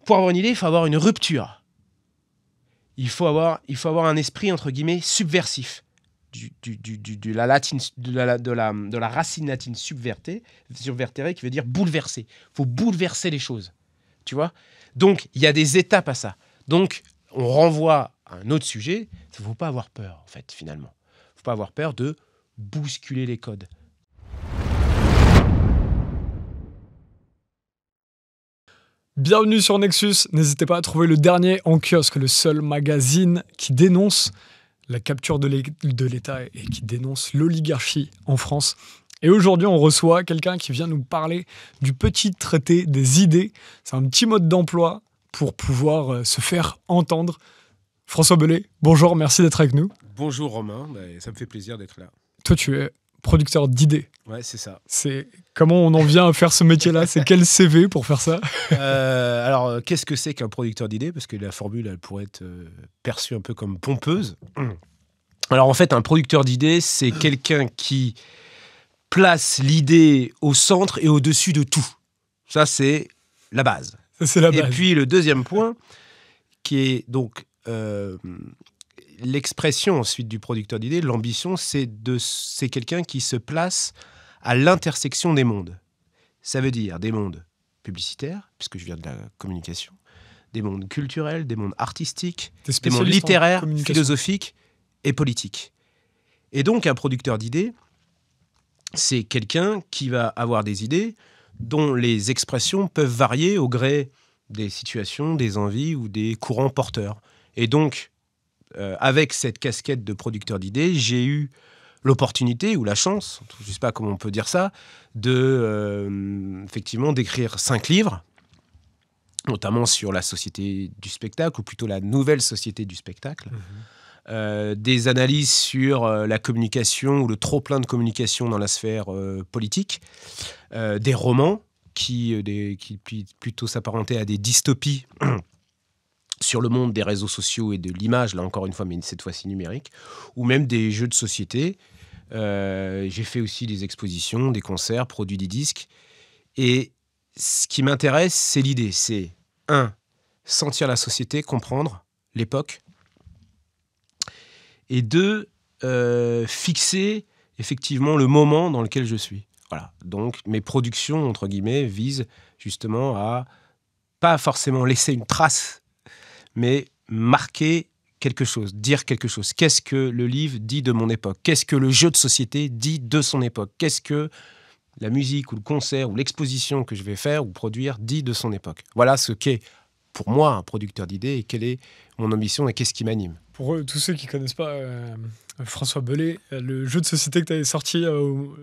pour avoir une idée, il faut avoir une rupture. Il faut avoir un esprit, entre guillemets, subversif. De la racine latine subvertere, qui veut dire bouleverser. Il faut bouleverser les choses. Tu vois ? Donc, il y a des étapes à ça. Donc, on renvoie à un autre sujet. Il ne faut pas avoir peur, en fait, finalement. Il ne faut pas avoir peur de bousculer les codes. Bienvenue sur Nexus. N'hésitez pas à trouver le dernier en kiosque, le seul magazine qui dénonce la capture de l'État et qui dénonce l'oligarchie en France. Et aujourd'hui, on reçoit quelqu'un qui vient nous parler du petit traité des idées. C'est un petit mode d'emploi pour pouvoir se faire entendre. François Bellet, bonjour, merci d'être avec nous. Bonjour Romain, ça me fait plaisir d'être là. Toi, tu es producteur d'idées. Ouais, c'est ça. Comment on en vient à faire ce métier-là ? C'est quel CV pour faire ça ? Alors, qu'est-ce que c'est qu'un producteur d'idées ? Parce que la formule, elle pourrait être perçue un peu comme pompeuse. Alors, en fait, un producteur d'idées, c'est quelqu'un qui place l'idée au centre et au-dessus de tout. Ça, c'est la base. C'est la base. Et puis, le deuxième point, qui est donc l'expression ensuite du producteur d'idées, l'ambition, c'est quelqu'un qui se place à l'intersection des mondes. Ça veut dire des mondes publicitaires, puisque je viens de la communication, des mondes culturels, des mondes artistiques, des mondes littéraires, philosophiques et politiques. Et donc, un producteur d'idées, c'est quelqu'un qui va avoir des idées dont les expressions peuvent varier au gré des situations, des envies ou des courants porteurs. Et donc, avec cette casquette de producteur d'idées, j'ai eu l'opportunité ou la chance, je ne sais pas comment on peut dire ça, effectivement d'écrire 5 livres, notamment sur la société du spectacle, ou plutôt la nouvelle société du spectacle, des analyses sur la communication ou le trop-plein de communication dans la sphère politique, des romans qui plutôt s'apparentaient à des dystopies sur le monde des réseaux sociaux et de l'image, là encore une fois, mais cette fois-ci numérique, ou même des jeux de société. J'ai fait aussi des expositions, des concerts, produit des disques. Et ce qui m'intéresse, c'est l'idée. C'est 1, sentir la société, comprendre l'époque. Et 2, fixer effectivement le moment dans lequel je suis. Voilà. Donc mes productions, entre guillemets, visent justement à pas forcément laisser une trace, mais marquer quelque chose, dire quelque chose. Qu'est-ce que le livre dit de mon époque ? Qu'est-ce que le jeu de société dit de son époque ? Qu'est-ce que la musique ou le concert ou l'exposition que je vais faire ou produire dit de son époque ? Voilà ce qu'est pour moi un producteur d'idées et quelle est mon ambition et qu'est-ce qui m'anime. Pour tous ceux qui ne connaissent pas François Bellet, le jeu de société que tu avais sorti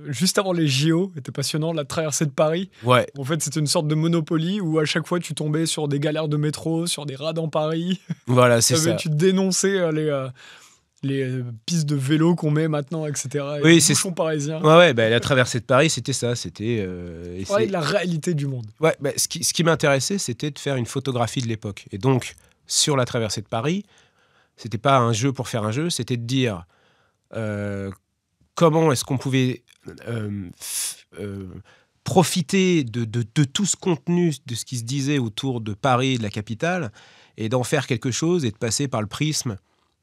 juste avant les JO était passionnant, la traversée de Paris. Ouais. En fait, c'était une sorte de Monopoly où à chaque fois tu tombais sur des galères de métro, sur des rats dans Paris. Voilà, c'est ça. Tu dénonçais les pistes de vélo qu'on met maintenant, etc. Oui, les bouchons parisiens. Ouais, la traversée de Paris, c'était ça. C'était la réalité du monde. Ouais, ce qui m'intéressait, c'était de faire une photographie de l'époque. Et donc, sur la traversée de Paris, c'était pas un jeu pour faire un jeu, c'était de dire comment est-ce qu'on pouvait profiter de tout ce contenu, de ce qui se disait autour de Paris, de la capitale, et d'en faire quelque chose et de passer par le prisme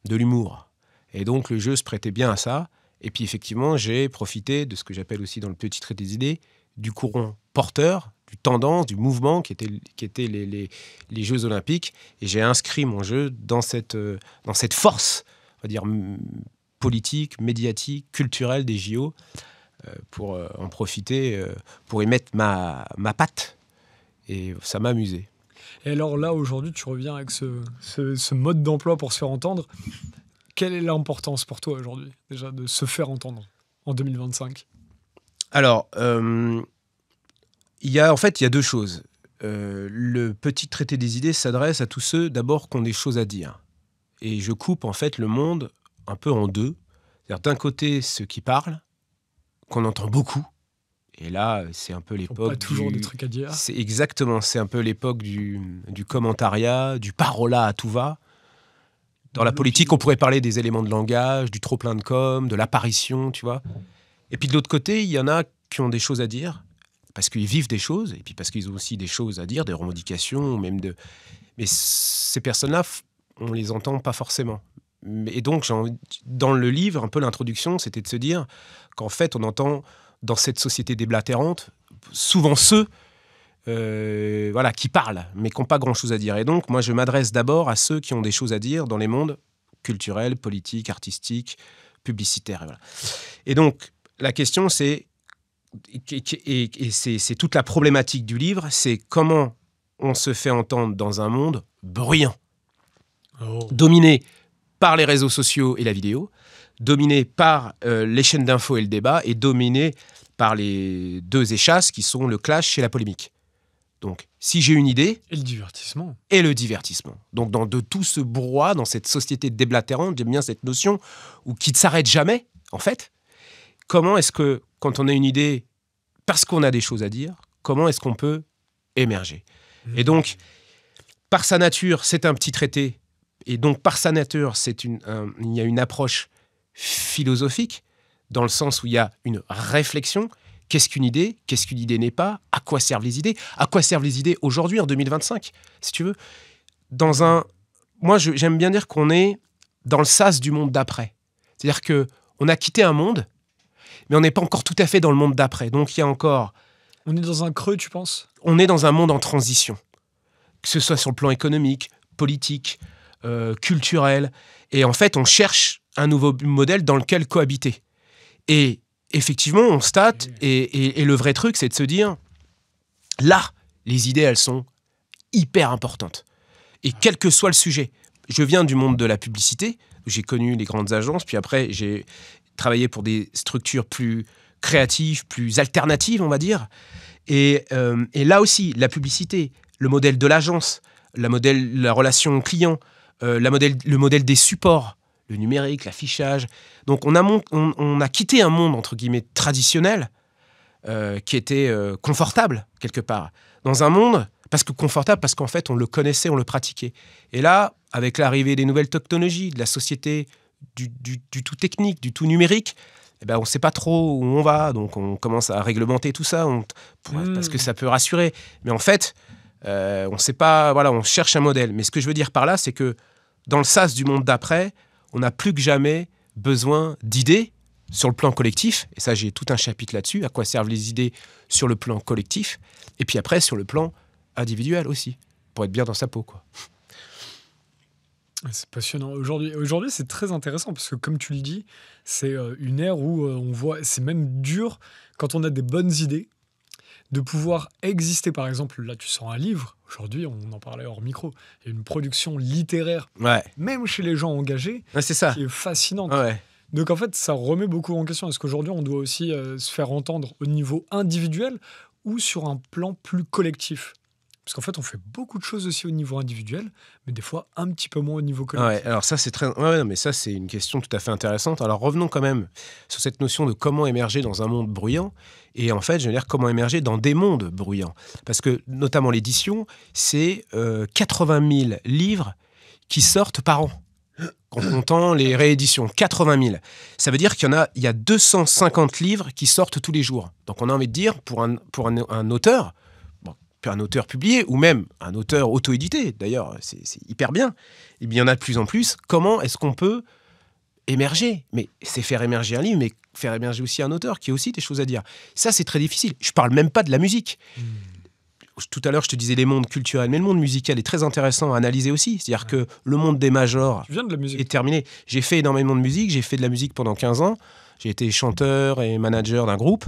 de l'humour. Et donc, le jeu se prêtait bien à ça. Et puis, effectivement, j'ai profité de ce que j'appelle aussi dans le petit trait des idées, du courant porteur, du tendance, du mouvement qui étaient les Jeux Olympiques. Et j'ai inscrit mon jeu dans cette force, on va dire, politique, médiatique, culturelle des JO, pour en profiter, pour y mettre ma patte. Et ça m'a amusé. Et alors là, aujourd'hui, tu reviens avec ce mode d'emploi pour se faire entendre. Quelle est l'importance pour toi aujourd'hui, déjà, de se faire entendre en 2025 ? Alors, il y a 2 choses. Le petit traité des idées s'adresse à tous ceux, d'abord, qui ont des choses à dire. Et je coupe, en fait, le monde un peu en 2. C'est-à-dire, d'un côté, ceux qui parlent, qu'on entend beaucoup. Et là, c'est un peu l'époque... Pas toujours des trucs à dire. C'est un peu l'époque du commentariat, du parola à tout va. Dans la politique, on pourrait parler des éléments de langage, du trop-plein de com', de l'apparition, tu vois. Et puis de l'autre côté, il y en a qui ont des choses à dire, parce qu'ils vivent des choses, et puis parce qu'ils ont aussi des choses à dire, des revendications, même de... Mais ces personnes-là, on les entend pas forcément. Et donc, dans le livre, un peu l'introduction, c'était de se dire qu'en fait, on entend dans cette société déblatérante souvent ceux qui parlent, mais qui n'ont pas grand-chose à dire. Et donc, moi, je m'adresse d'abord à ceux qui ont des choses à dire dans les mondes culturels, politiques, artistiques, publicitaires. Et donc, la question, c'est, et c'est toute la problématique du livre, c'est comment on se fait entendre dans un monde bruyant, dominé par les réseaux sociaux et la vidéo, dominé par les chaînes d'infos et le débat, et dominé par les deux échasses qui sont le clash et la polémique. Donc, si j'ai une idée... Et le divertissement. Et le divertissement. Donc, de tout ce brouhaha, dans cette société déblatérante, j'aime bien cette notion qui ne s'arrête jamais, en fait. Comment est-ce que, quand on a une idée, parce qu'on a des choses à dire, comment est-ce qu'on peut émerger ? Et donc, par sa nature, c'est un petit traité. Et donc, par sa nature, il y a une approche philosophique, dans le sens où il y a une réflexion. Qu'est-ce qu'une idée ? Qu'est-ce qu'une idée n'est pas ? À quoi servent les idées ? À quoi servent les idées aujourd'hui, en 2025, si tu veux ? Moi, j'aime bien dire qu'on est dans le sas du monde d'après. C'est-à-dire qu'on a quitté un monde, mais on n'est pas encore tout à fait dans le monde d'après. Donc, il y a encore... On est dans un creux, tu penses ? On est dans un monde en transition. Que ce soit sur le plan économique, politique, culturel. Et en fait, on cherche un nouveau modèle dans lequel cohabiter. Et effectivement, on constate, et le vrai truc, c'est de se dire, là, les idées, elles sont hyper importantes. Et quel que soit le sujet. Je viens du monde de la publicité, j'ai connu les grandes agences, puis après, j'ai travaillé pour des structures plus créatives, plus alternatives, on va dire. Et là aussi, la publicité, le modèle de l'agence, la relation client, le modèle des supports, le numérique, l'affichage. Donc, on a quitté un monde, entre guillemets, traditionnel, qui était confortable, quelque part. Dans un monde, confortable, parce qu'en fait, on le connaissait, on le pratiquait. Et là, avec l'arrivée des nouvelles technologies, de la société du tout technique, du tout numérique, on ne sait pas trop où on va. Donc, on commence à réglementer tout ça, parce que ça peut rassurer. Mais en fait, on ne sait pas... Voilà, on cherche un modèle. Mais ce que je veux dire par là, c'est que dans le sas du monde d'après, on a plus que jamais besoin d'idées sur le plan collectif. Et ça, j'ai tout un chapitre là-dessus. À quoi servent les idées sur le plan collectif ? Et puis après, sur le plan individuel aussi, pour être bien dans sa peau, quoi. C'est passionnant. Aujourd'hui, c'est très intéressant parce que, comme tu le dis, c'est une ère où on voit, c'est même dur, quand on a des bonnes idées, de pouvoir exister. Par exemple, là, tu sors un livre. Aujourd'hui, on en parlait hors micro. Il y a une production littéraire, même chez les gens engagés, c'est ça. qui est fascinante. Ouais. Donc, en fait, ça remet beaucoup en question. Est-ce qu'aujourd'hui, on doit aussi se faire entendre au niveau individuel ou sur un plan plus collectif ? Parce qu'en fait, on fait beaucoup de choses aussi au niveau individuel, mais des fois un petit peu moins au niveau collectif. Ouais, alors ça, c'est très... Ouais, non, mais ça, c'est une question tout à fait intéressante. Alors revenons quand même sur cette notion de comment émerger dans un monde bruyant. Et en fait, je veux dire, comment émerger dans des mondes bruyants. Parce que, notamment l'édition, c'est 80 000 livres qui sortent par an. En comptant les rééditions, 80 000. Ça veut dire qu'il y a 250 livres qui sortent tous les jours. Donc on a envie de dire, pour un auteur... un auteur publié, ou même un auteur auto-édité, d'ailleurs, c'est hyper bien, et bien, il y en a de plus en plus. Comment est-ce qu'on peut émerger ? Mais c'est faire émerger un livre, mais faire émerger aussi un auteur qui a aussi des choses à dire. Ça, c'est très difficile. Je parle même pas de la musique. Tout à l'heure, je te disais les mondes culturels, mais le monde musical est très intéressant à analyser aussi. C'est-à-dire que le monde des majors est terminé. J'ai fait énormément de musique, j'ai fait de la musique pendant 15 ans. J'ai été chanteur et manager d'un groupe.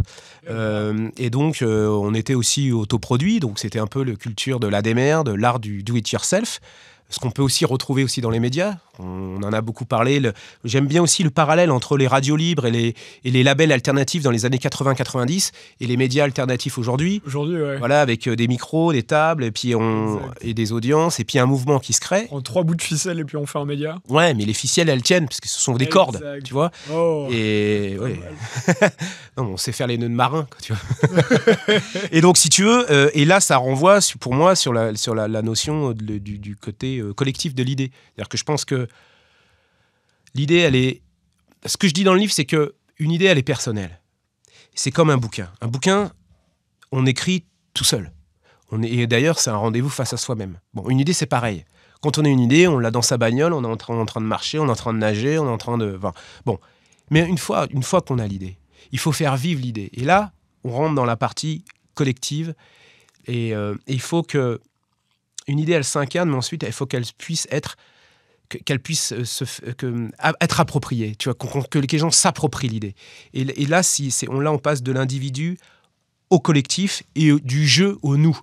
Et donc, on était aussi autoproduit. Donc, c'était un peu la culture de l'ADMR, de l'art du do-it-yourself. Ce qu'on peut aussi retrouver aussi dans les médias. On en a beaucoup parlé. J'aime bien aussi le parallèle entre les radios libres et les labels alternatifs dans les années 80-90 et les médias alternatifs aujourd'hui. Voilà, avec des micros, des tables, et puis et des audiences, et puis un mouvement qui se crée. En 3 bouts de ficelle et puis on fait un média. Ouais, mais les ficelles, elles tiennent, parce que ce sont des cordes, tu vois. Et ouais. Non, on sait faire les nœuds de marin, quoi, tu vois. Et donc, si tu veux, et là, ça renvoie pour moi sur la notion du côté collectif de l'idée. C'est-à-dire que je pense que l'idée, elle est... Ce que je dis dans le livre, c'est qu'une idée, elle est personnelle. C'est comme un bouquin. Un bouquin, on écrit tout seul. Et d'ailleurs, c'est un rendez-vous face à soi-même. Bon, une idée, c'est pareil. Quand on a une idée, on l'a dans sa bagnole, on est en train de marcher, on est en train de nager, on est en train de... Enfin, bon. Mais une fois qu'on a l'idée, il faut faire vivre l'idée. Et là, on rentre dans la partie collective. Et il faut que une idée, elle s'incarne, mais ensuite, il faut qu'elle puisse être être appropriée. Tu vois, que les gens s'approprient l'idée. Et là, on passe de l'individu au collectif et du jeu au nous.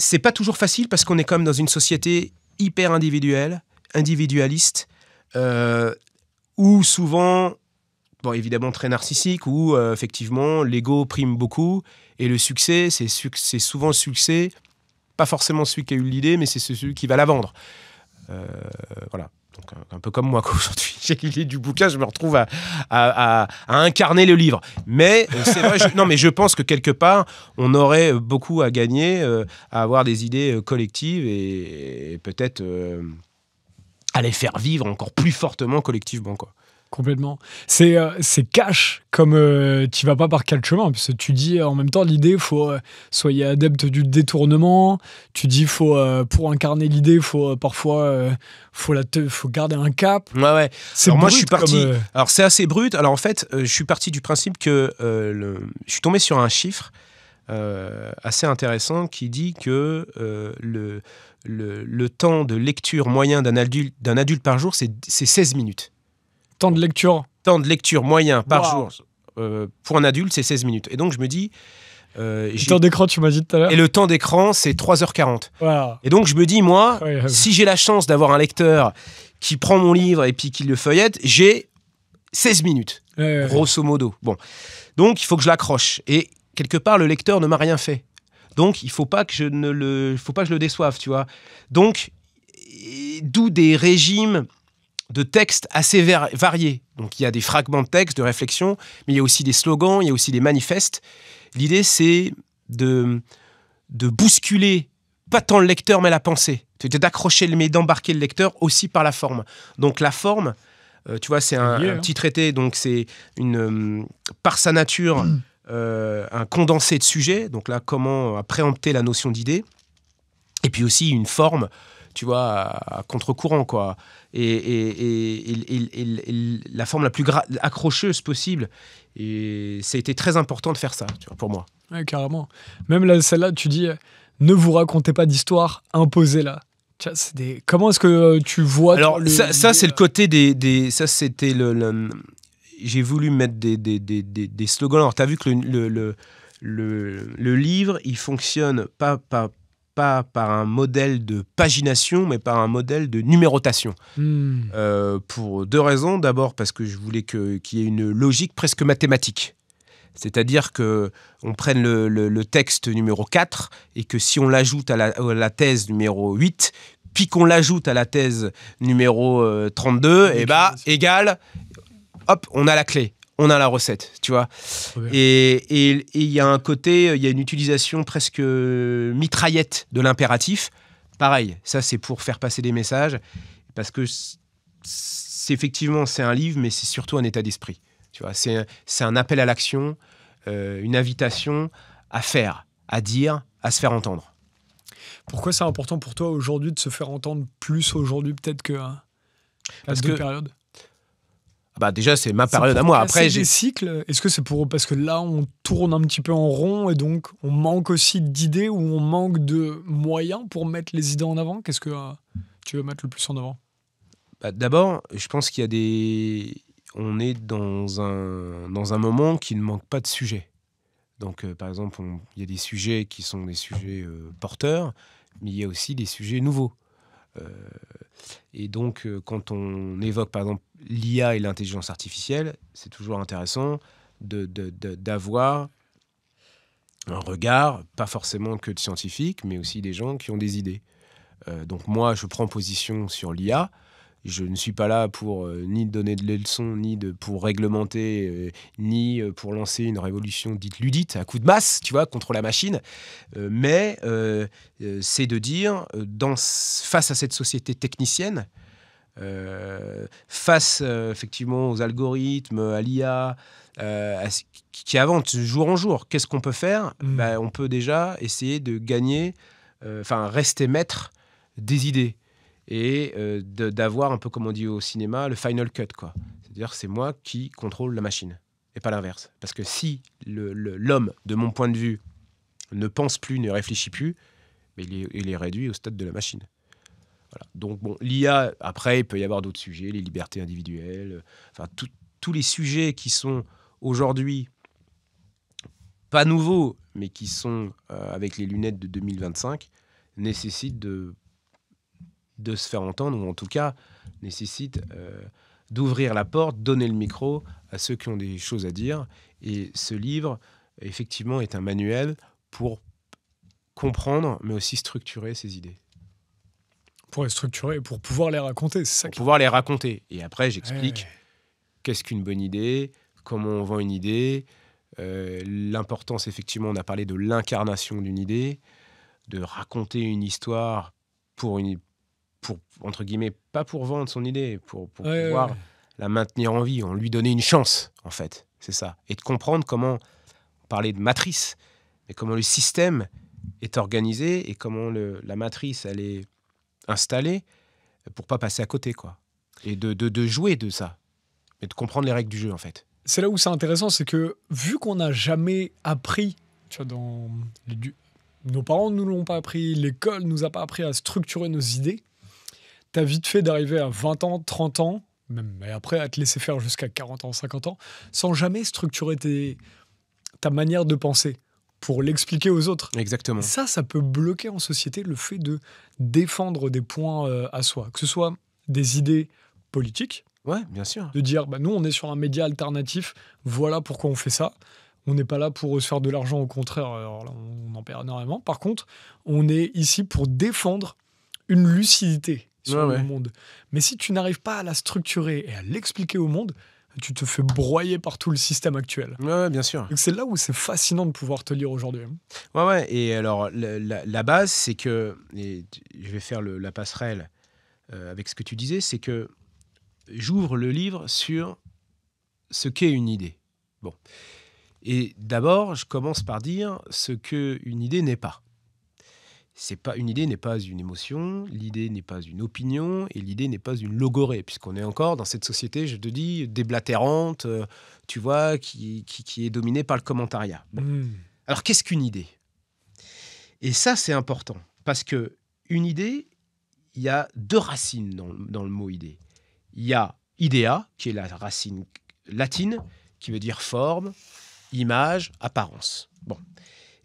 C'est pas toujours facile parce qu'on est quand même dans une société hyper individualiste, où souvent, bon, évidemment très narcissique, où effectivement l'ego prime beaucoup et le succès, c'est souvent le succès, pas forcément celui qui a eu l'idée, mais c'est celui qui va la vendre. Voilà. Donc, un peu comme moi, aujourd'hui, j'ai l'idée du bouquin, je me retrouve à incarner le livre. Mais c'est vrai, mais je pense que quelque part, on aurait beaucoup à gagner à avoir des idées collectives et peut-être à les faire vivre encore plus fortement collectivement, quoi. Complètement. C'est cash, comme tu vas pas par quatre chemins, parce que tu dis en même temps l'idée, il faut soyez adepte du détournement, tu dis faut pour incarner l'idée, faut parfois faut garder un cap. Ouais. C'est alors moi brut, je suis parti. Comme, Alors c'est assez brut. Alors en fait, je suis parti du principe que je suis tombé sur un chiffre assez intéressant qui dit que le temps de lecture moyen d'un adulte par jour, c'est 16 minutes. Temps de lecture. Temps de lecture moyen par jour pour un adulte, c'est 16 minutes. Et donc, je me dis... le temps d'écran, tu m'as dit tout à l'heure. Et le temps d'écran, c'est 3h40. Wow. Et donc, je me dis, moi, si j'ai la chance d'avoir un lecteur qui prend mon livre et puis qui le feuillette, j'ai 16 minutes, grosso modo. Bon. Donc, il faut que je l'accroche. Et quelque part, le lecteur ne m'a rien fait. Donc, il ne faut pas que je le déçoive, tu vois. Donc, d'où des régimes de textes assez variés. Donc il y a des fragments de texte, de réflexion, mais il y a aussi des slogans, il y a aussi des manifestes. L'idée, c'est de bousculer, pas tant le lecteur, mais la pensée. D'accrocher, mais d'embarquer le lecteur aussi par la forme. Donc la forme, tu vois, c'est un petit traité, donc c'est par sa nature un condensé de sujets. Donc là, comment préempter la notion d'idée. Et puis aussi une forme, tu vois, à contre-courant, quoi. Et la forme la plus accrocheuse possible. Et ça a été très important de faire ça, tu vois, pour moi. Ouais, carrément. Même là, celle-là, tu dis, ne vous racontez pas d'histoire, imposez-la. Comment est-ce que tu vois... Alors, ça c'est le côté ça, c'était j'ai voulu mettre des slogans. Alors, tu as vu que le livre, il fonctionne pas par un modèle de pagination, mais par un modèle de numérotation. Pour deux raisons. D'abord, parce que je voulais qu'il y ait une logique presque mathématique. C'est-à-dire qu'on prenne le texte numéro 4 et que si on l'ajoute à la thèse numéro 8, puis qu'on l'ajoute à la thèse numéro 32, et égale, hop, on a la clé. On a la recette, tu vois. Et il y a un côté, il y a une utilisation presque mitraillette de l'impératif. Pareil, ça c'est pour faire passer des messages, parce que effectivement c'est un livre, mais c'est surtout un état d'esprit. Tu vois, c'est un appel à l'action, une invitation à faire, à dire, à se faire entendre. Pourquoi c'est important pour toi aujourd'hui de se faire entendre plus aujourd'hui peut-être que d'autres périodes? Déjà, c'est ma période à moi. Après, des cycles. Est-ce que c'est parce que là, on tourne un petit peu en rond et donc on manque aussi d'idées ou on manque de moyens pour mettre les idées en avant? Qu'est-ce que tu veux mettre le plus en avant? D'abord, je pense qu'il y a on est dans un moment qui ne manque pas de sujets. Donc, par exemple, il y a des sujets qui sont des sujets porteurs, mais il y a aussi des sujets nouveaux. Et donc, quand on évoque, par exemple, l'IA et l'intelligence artificielle, c'est toujours intéressant d'avoir un regard, pas forcément que de scientifiques, mais aussi des gens qui ont des idées. Donc moi, je prends position sur l'IA. Je ne suis pas là pour ni donner de leçons, ni pour réglementer, ni pour lancer une révolution dite ludite à coup de masse, tu vois, contre la machine. Mais c'est de dire, face à cette société technicienne, face effectivement aux algorithmes, à l'IA, qui avancent jour en jour. Qu'est-ce qu'on peut faire? On peut déjà essayer de gagner, rester maître des idées et d'avoir un peu comme on dit au cinéma, le final cut, quoi. C'est-à-dire que c'est moi qui contrôle la machine et pas l'inverse. Parce que si l'homme, de mon point de vue, ne pense plus, ne réfléchit plus, mais il est réduit au stade de la machine. Voilà. Donc bon, l'IA, après, il peut y avoir d'autres sujets, les libertés individuelles, tous les sujets qui sont aujourd'hui pas nouveaux, mais qui sont avec les lunettes de 2025, nécessitent de se faire entendre, ou en tout cas nécessitent d'ouvrir la porte, donner le micro à ceux qui ont des choses à dire. Et ce livre, effectivement, est un manuel pour comprendre, mais aussi structurer ces idées. Pour les structurer, pour pouvoir les raconter, c'est ça. Pour pouvoir les raconter. Et après, j'explique qu'est-ce qu'une bonne idée, comment on vend une idée, l'importance, effectivement, on a parlé de l'incarnation d'une idée, de raconter une histoire pour entre guillemets, pas pour vendre son idée, pour pouvoir la maintenir en vie, en lui donner une chance, en fait. C'est ça. Et de comprendre comment, on parlait de matrice, mais comment le système est organisé et comment la matrice, elle est installée pour pas passer à côté, quoi. Et de jouer de ça. Et de comprendre les règles du jeu, en fait. C'est là où c'est intéressant, c'est que vu qu'on n'a jamais appris, tu vois, nos parents ne nous l'ont pas appris, l'école nous a pas appris à structurer nos idées, t'as vite fait d'arriver à 20 ans, 30 ans, même et après à te laisser faire jusqu'à 40 ans, 50 ans, sans jamais structurer ta manière de penser pour l'expliquer aux autres. Exactement. Ça peut bloquer en société le fait de défendre des points à soi, que ce soit des idées politiques. Ouais, bien sûr. De dire, nous, on est sur un média alternatif, voilà pourquoi on fait ça. On n'est pas là pour se faire de l'argent, au contraire, alors là, on en perd énormément. Par contre, on est ici pour défendre une lucidité sur le monde. Mais si tu n'arrives pas à la structurer et à l'expliquer au monde, tu te fais broyer par tout le système actuel. Ouais, bien sûr. Donc c'est là où c'est fascinant de pouvoir te lire aujourd'hui. Ouais. Et alors, la base, c'est que, et je vais faire la passerelle avec ce que tu disais, c'est que j'ouvre le livre sur ce qu'est une idée. Bon. Et d'abord, je commence par dire ce qu'une idée n'est pas. Une idée n'est pas une émotion, l'idée n'est pas une opinion, et l'idée n'est pas une logorée, puisqu'on est encore dans cette société, je te dis, déblatérante, tu vois, qui est dominée par le commentariat. Bon. Alors, qu'est-ce qu'une idée? Et ça, c'est important, parce qu'une idée, il y a deux racines dans le mot idée. Il y a idea, qui est la racine latine, qui veut dire forme, image, apparence. Bon.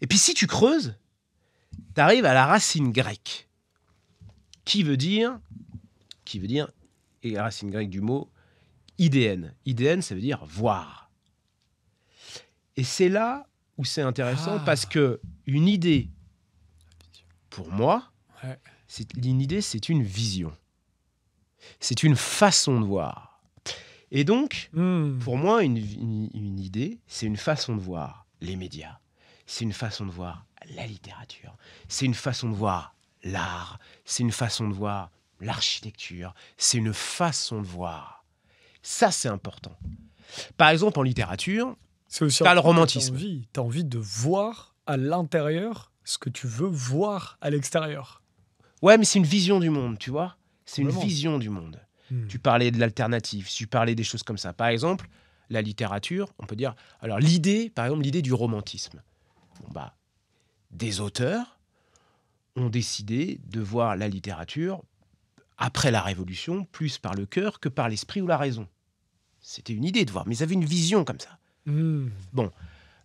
Et puis si tu creuses, tu arrives à la racine grecque, qui veut dire, et la racine grecque du mot, idéen. Idéen, ça veut dire voir. Et c'est là où c'est intéressant, parce que une idée, pour moi, une idée, c'est une vision. C'est une façon de voir. Et donc, pour moi, une idée, c'est une façon de voir les médias. C'est une façon de voir la littérature. C'est une façon de voir l'art. C'est une façon de voir l'architecture. C'est une façon de voir. Ça, c'est important. Par exemple, en littérature, tu as le romantisme. Tu as envie de voir à l'intérieur ce que tu veux voir à l'extérieur. Ouais, mais c'est une vision du monde, tu vois. C'est une vision du monde. Tu parlais de l'alternative, tu parlais des choses comme ça. Par exemple, la littérature, on peut dire... Alors, l'idée du romantisme. Des auteurs ont décidé de voir la littérature, après la Révolution, plus par le cœur que par l'esprit ou la raison. C'était une idée de voir, mais ils avaient une vision comme ça. Bon,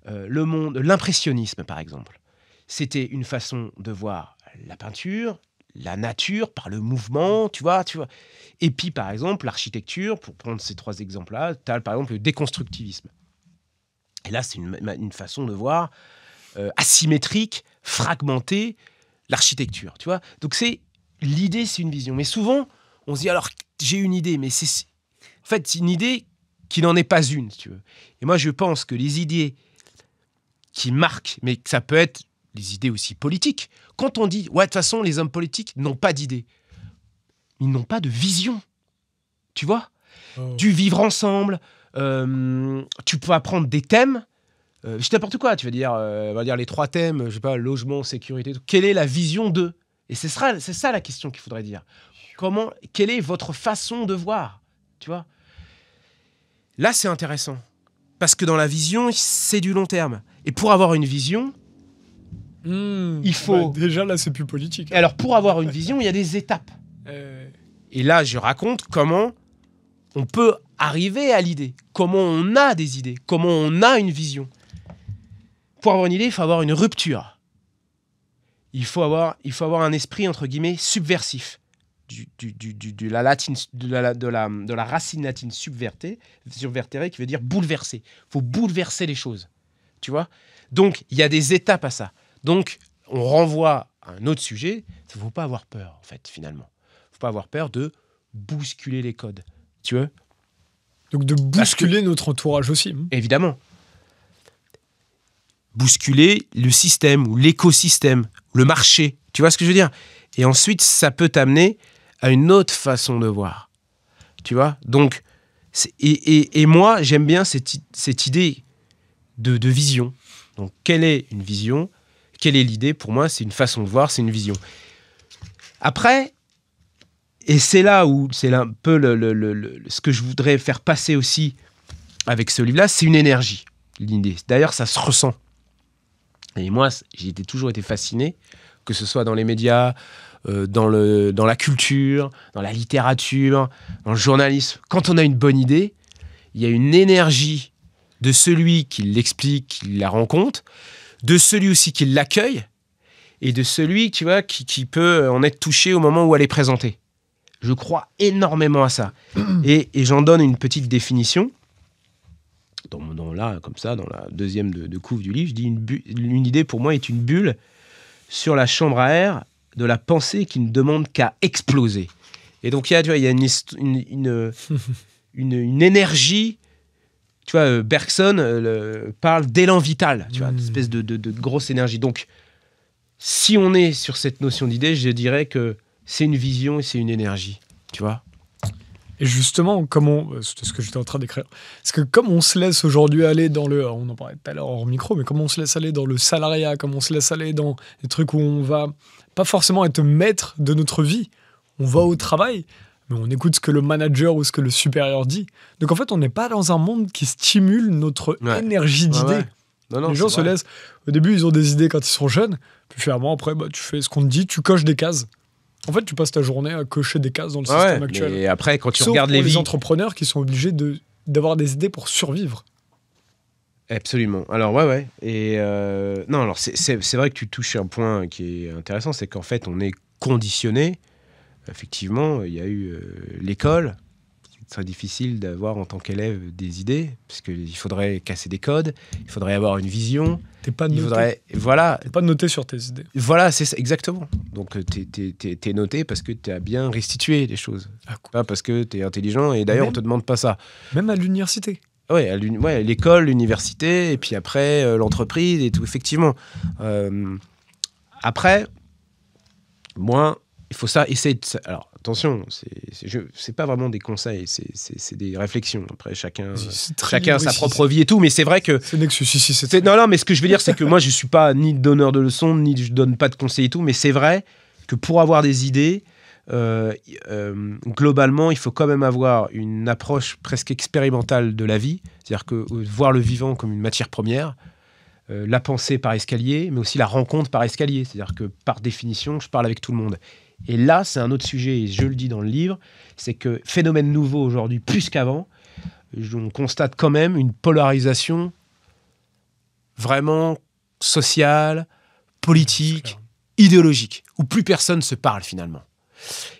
le monde, l'impressionnisme, par exemple, c'était une façon de voir la peinture, la nature, par le mouvement, tu vois. Et puis, par exemple, l'architecture, pour prendre ces trois exemples-là, tu as, par exemple, le déconstructivisme. Et là, c'est une façon de voir asymétrique, fragmentée, l'architecture, tu vois. Donc, l'idée, c'est une vision. Mais souvent, on se dit, alors, j'ai une idée, mais c'est une idée qui n'en est pas une, si tu veux. Et moi, je pense que les idées qui marquent, mais que ça peut être les idées aussi politiques. Quand on dit, de toute façon, les hommes politiques n'ont pas d'idées. Ils n'ont pas de vision. tu vois, du vivre ensemble. Tu peux apprendre des thèmes. Je sais n'importe quoi, tu vas dire, on va dire les 3 thèmes, je sais pas, logement, sécurité, tout. Quelle est la vision d'eux? Et c'est ça la question qu'il faudrait dire. Quelle est votre façon de voir, tu vois? Là, c'est intéressant. Parce que dans la vision, c'est du long terme. Et pour avoir une vision, il faut... déjà, là, c'est plus politique. Alors, pour avoir une vision, il y a des étapes. Et là, je raconte comment on peut arriver à l'idée. Comment on a des idées. Comment on a une vision. Pour avoir une idée, il faut avoir une rupture. Il faut avoir un esprit, entre guillemets, subversif. De la racine latine subvertere, qui veut dire bouleverser. Il faut bouleverser les choses. Tu vois? Donc, il y a des étapes à ça. Donc, on renvoie à un autre sujet. Il ne faut pas avoir peur, en fait, finalement. Il ne faut pas avoir peur de bousculer les codes. Tu vois? Donc, de bousculer notre entourage aussi. Évidemment. Bousculer le système ou l'écosystème, le marché. Tu vois ce que je veux dire? Et ensuite, ça peut t'amener à une autre façon de voir. Tu vois? Donc, et moi, j'aime bien cette idée de vision. Donc, quelle est une vision? Quelle est l'idée? Pour moi, c'est une façon de voir, c'est une vision. Après, et c'est là où c'est un peu ce que je voudrais faire passer aussi avec ce livre-là, c'est une énergie, l'idée. D'ailleurs, ça se ressent. Et moi, j'ai toujours été fasciné, que ce soit dans les médias, dans la culture, dans la littérature, dans le journalisme. Quand on a une bonne idée, il y a une énergie de celui qui l'explique, qui la rend compte, de celui aussi qui l'accueille, et de celui, tu vois, qui peut en être touché au moment où elle est présentée. Je crois énormément à ça. Et j'en donne une petite définition. Dans la deuxième de couve du livre, je dis une idée pour moi est une bulle sur la chambre à air de la pensée qui ne demande qu'à exploser. Et donc, il y a une énergie. Tu vois, Bergson parle d'élan vital, tu vois, une espèce de grosse énergie. Donc, si on est sur cette notion d'idée, je dirais que c'est une vision et c'est une énergie, tu vois. Et justement, c'était ce que j'étais en train d'écrire, parce que comme on se laisse aujourd'hui aller on en parlait tout à l'heure hors micro, mais comme on se laisse aller dans le salariat, comme on se laisse aller dans des trucs où on va pas forcément être maître de notre vie, on va au travail, mais on écoute ce que le manager ou ce que le supérieur dit. Donc en fait, on n'est pas dans un monde qui stimule notre énergie d'idées. Ouais. Les gens se laissent... Au début, ils ont des idées quand ils sont jeunes, puis finalement, après, tu fais ce qu'on te dit, tu coches des cases. En fait, tu passes ta journée à cocher des cases dans le système actuel. Et après, quand tu Sauf regardes les entrepreneurs qui sont obligés d'avoir des idées pour survivre. Absolument. Alors, Et non, alors c'est vrai que tu touches un point qui est intéressant, c'est qu'en fait, on est conditionné. Effectivement, il y a eu l'école. C'est très difficile d'avoir en tant qu'élève des idées, parce qu'il faudrait casser des codes, il faudrait avoir une vision. T'es pas noté. T'es pas noté sur tes idées. Voilà, c'est ça, exactement. Donc, t'es noté parce que tu as bien restitué les choses. Pas parce que t'es intelligent, et d'ailleurs, on te demande pas ça. Même à l'université. Ouais, l'école, l'université, et puis après, l'entreprise et tout, effectivement. Après, moi, il faut essayer de... Alors, attention, c'est pas vraiment des conseils, c'est des réflexions. Après, chacun a sa propre vie et tout, mais c'est vrai que... C'est Nexus, Non, mais ce que je veux dire, c'est que moi, je suis pas ni donneur de leçons, ni je donne pas de conseils et tout, mais c'est vrai que pour avoir des idées, globalement, il faut quand même avoir une approche presque expérimentale de la vie, c'est-à-dire que voir le vivant comme une matière première, la pensée par escalier, mais aussi la rencontre par escalier, c'est-à-dire que par définition, je parle avec tout le monde. Et là, c'est un autre sujet, et je le dis dans le livre, c'est que phénomène nouveau aujourd'hui, plus qu'avant, on constate quand même une polarisation vraiment sociale, politique, idéologique, où plus personne se parle finalement.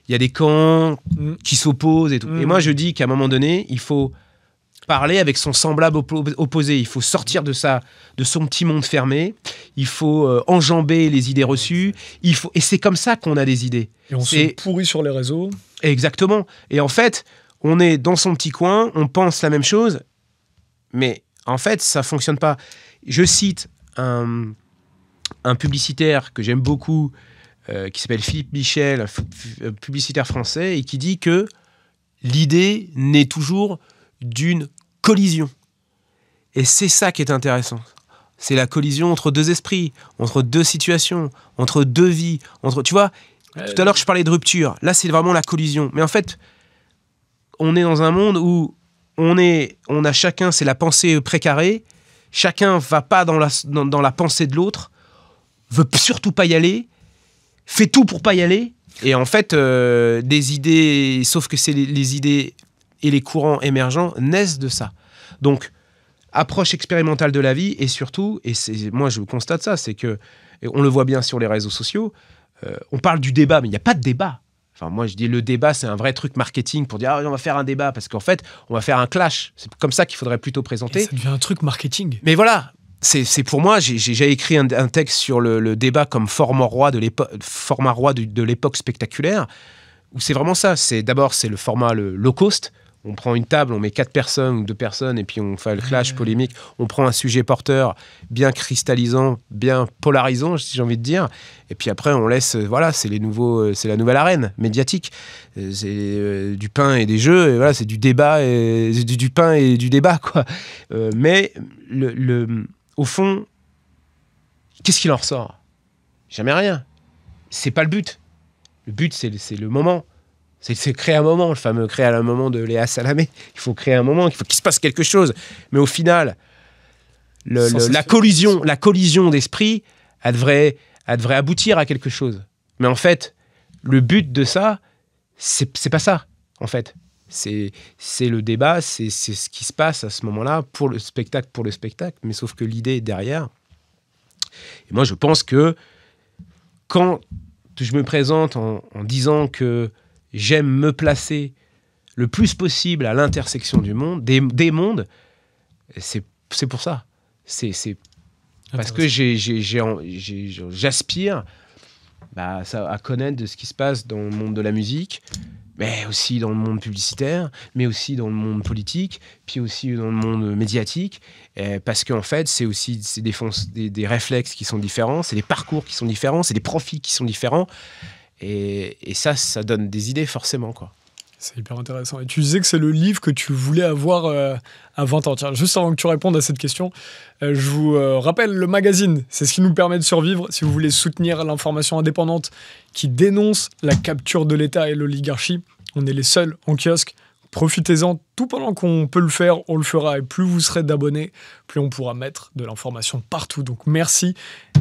Il y a des camps qui s'opposent et tout. Et moi, je dis qu'à un moment donné, il faut parler avec son semblable opposé. Il faut sortir de son petit monde fermé. Il faut enjamber les idées reçues. Et c'est comme ça qu'on a des idées. Et on se pourrit sur les réseaux. Exactement. Et en fait, on est dans son petit coin, on pense la même chose, mais en fait, ça ne fonctionne pas. Je cite un publicitaire que j'aime beaucoup, qui s'appelle Philippe Michel, un publicitaire français, et qui dit que l'idée naît toujours d'une collision. Et c'est ça qui est intéressant. C'est la collision entre deux esprits, entre deux situations, entre deux vies. Tu vois, tout à l'heure, je parlais de rupture. Là, c'est vraiment la collision. Mais en fait, on est dans un monde où on a chacun, c'est la pensée précarée. Chacun ne va pas dans la pensée de l'autre, veut surtout pas y aller, fait tout pour pas y aller. Et en fait, des idées, sauf que c'est les idées et les courants émergents naissent de ça. Donc, approche expérimentale de la vie, et surtout, moi je constate ça, c'est que, on le voit bien sur les réseaux sociaux, on parle du débat, mais il n'y a pas de débat. Enfin, moi je dis le débat, c'est un vrai truc marketing pour dire on va faire un débat, parce qu'en fait, on va faire un clash. C'est comme ça qu'il faudrait plutôt présenter. Et ça devient un truc marketing. Mais voilà, c'est pour moi, j'ai écrit un texte sur le débat comme format roi de l'époque spectaculaire, où c'est vraiment ça. D'abord, c'est le format low cost. On prend une table, on met 4 personnes ou 2 personnes et puis on fait le clash polémique. On prend un sujet porteur bien cristallisant, bien polarisant, si j'ai envie de dire. Et puis après, on laisse... Voilà, c'est la nouvelle arène médiatique. C'est du pain et des jeux. Et voilà, c'est du débat, et du pain et du débat, quoi. Mais au fond, qu'est-ce qu'il en ressort? Jamais rien. C'est pas le but. Le but, c'est le moment. C'est créer un moment, le fameux créer un moment de Léa Salamé. Il faut créer un moment, il faut qu'il se passe quelque chose. Mais au final, la collision d'esprit, elle devrait aboutir à quelque chose. Mais en fait, le but de ça, c'est pas ça, en fait. C'est le débat, c'est ce qui se passe à ce moment-là pour le spectacle, mais sauf que l'idée est derrière. Et moi, je pense que quand je me présente en disant que j'aime me placer le plus possible à l'intersection du monde, des mondes, c'est pour ça. C'est parce que j'aspire à connaître de ce qui se passe dans le monde de la musique, mais aussi dans le monde publicitaire, mais aussi dans le monde politique, puis aussi dans le monde médiatique, parce qu'en fait, c'est des réflexes qui sont différents, c'est des parcours qui sont différents, c'est des profils qui sont différents, et ça donne des idées forcément, quoi. C'est hyper intéressant. Et tu disais que c'est le livre que tu voulais avoir à 20 ans. Tiens, juste avant que tu répondes à cette question, je vous rappelle le magazine. C'est ce qui nous permet de survivre. Si vous voulez soutenir l'information indépendante qui dénonce la capture de l'État et l'oligarchie, on est les seuls en kiosque. Profitez-en. Tout pendant qu'on peut le faire, on le fera. Et plus vous serez d'abonnés, plus on pourra mettre de l'information partout. Donc merci.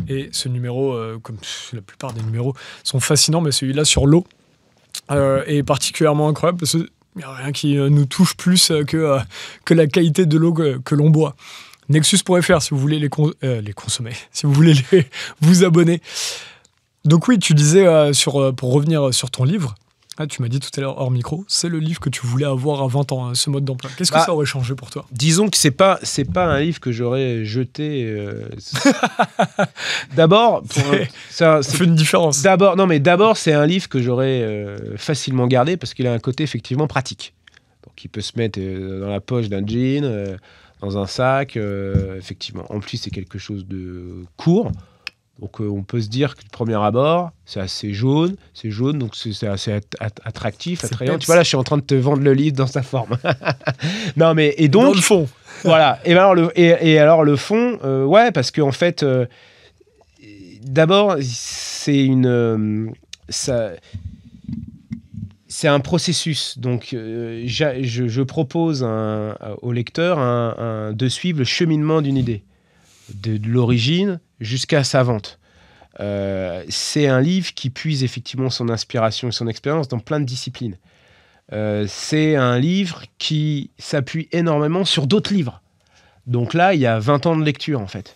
Et ce numéro, comme la plupart des numéros, sont fascinants, mais celui-là sur l'eau est particulièrement incroyable parce qu'il n'y a rien qui nous touche plus que la qualité de l'eau que l'on boit. Nexus.fr si vous voulez les consommer, si vous voulez vous abonner. Donc oui, tu disais, pour revenir sur ton livre, tu m'as dit tout à l'heure hors micro, c'est le livre que tu voulais avoir à 20 ans, ce mode d'emploi. Qu'est-ce que ça aurait changé pour toi? Disons que c'est pas un livre que j'aurais jeté. D'abord, ça fait une différence. D'abord, c'est un livre que j'aurais facilement gardé parce qu'il a un côté effectivement pratique. Donc, il peut se mettre dans la poche d'un jean, dans un sac. Effectivement, en plus, c'est quelque chose de court. Donc on peut se dire que le premier abord, c'est assez jaune, donc c'est assez attractif, attrayant. Tu vois, là, je suis en train de te vendre le livre dans sa forme. Non, mais et donc dans le fond. Voilà. Et alors le fond, ouais, parce que en fait, d'abord, c'est un processus. Donc, je propose au lecteur de suivre le cheminement d'une idée, de l'origine jusqu'à sa vente. C'est un livre qui puise effectivement son inspiration et son expérience dans plein de disciplines. C'est un livre qui s'appuie énormément sur d'autres livres. Donc là, il y a 20 ans de lecture, en fait.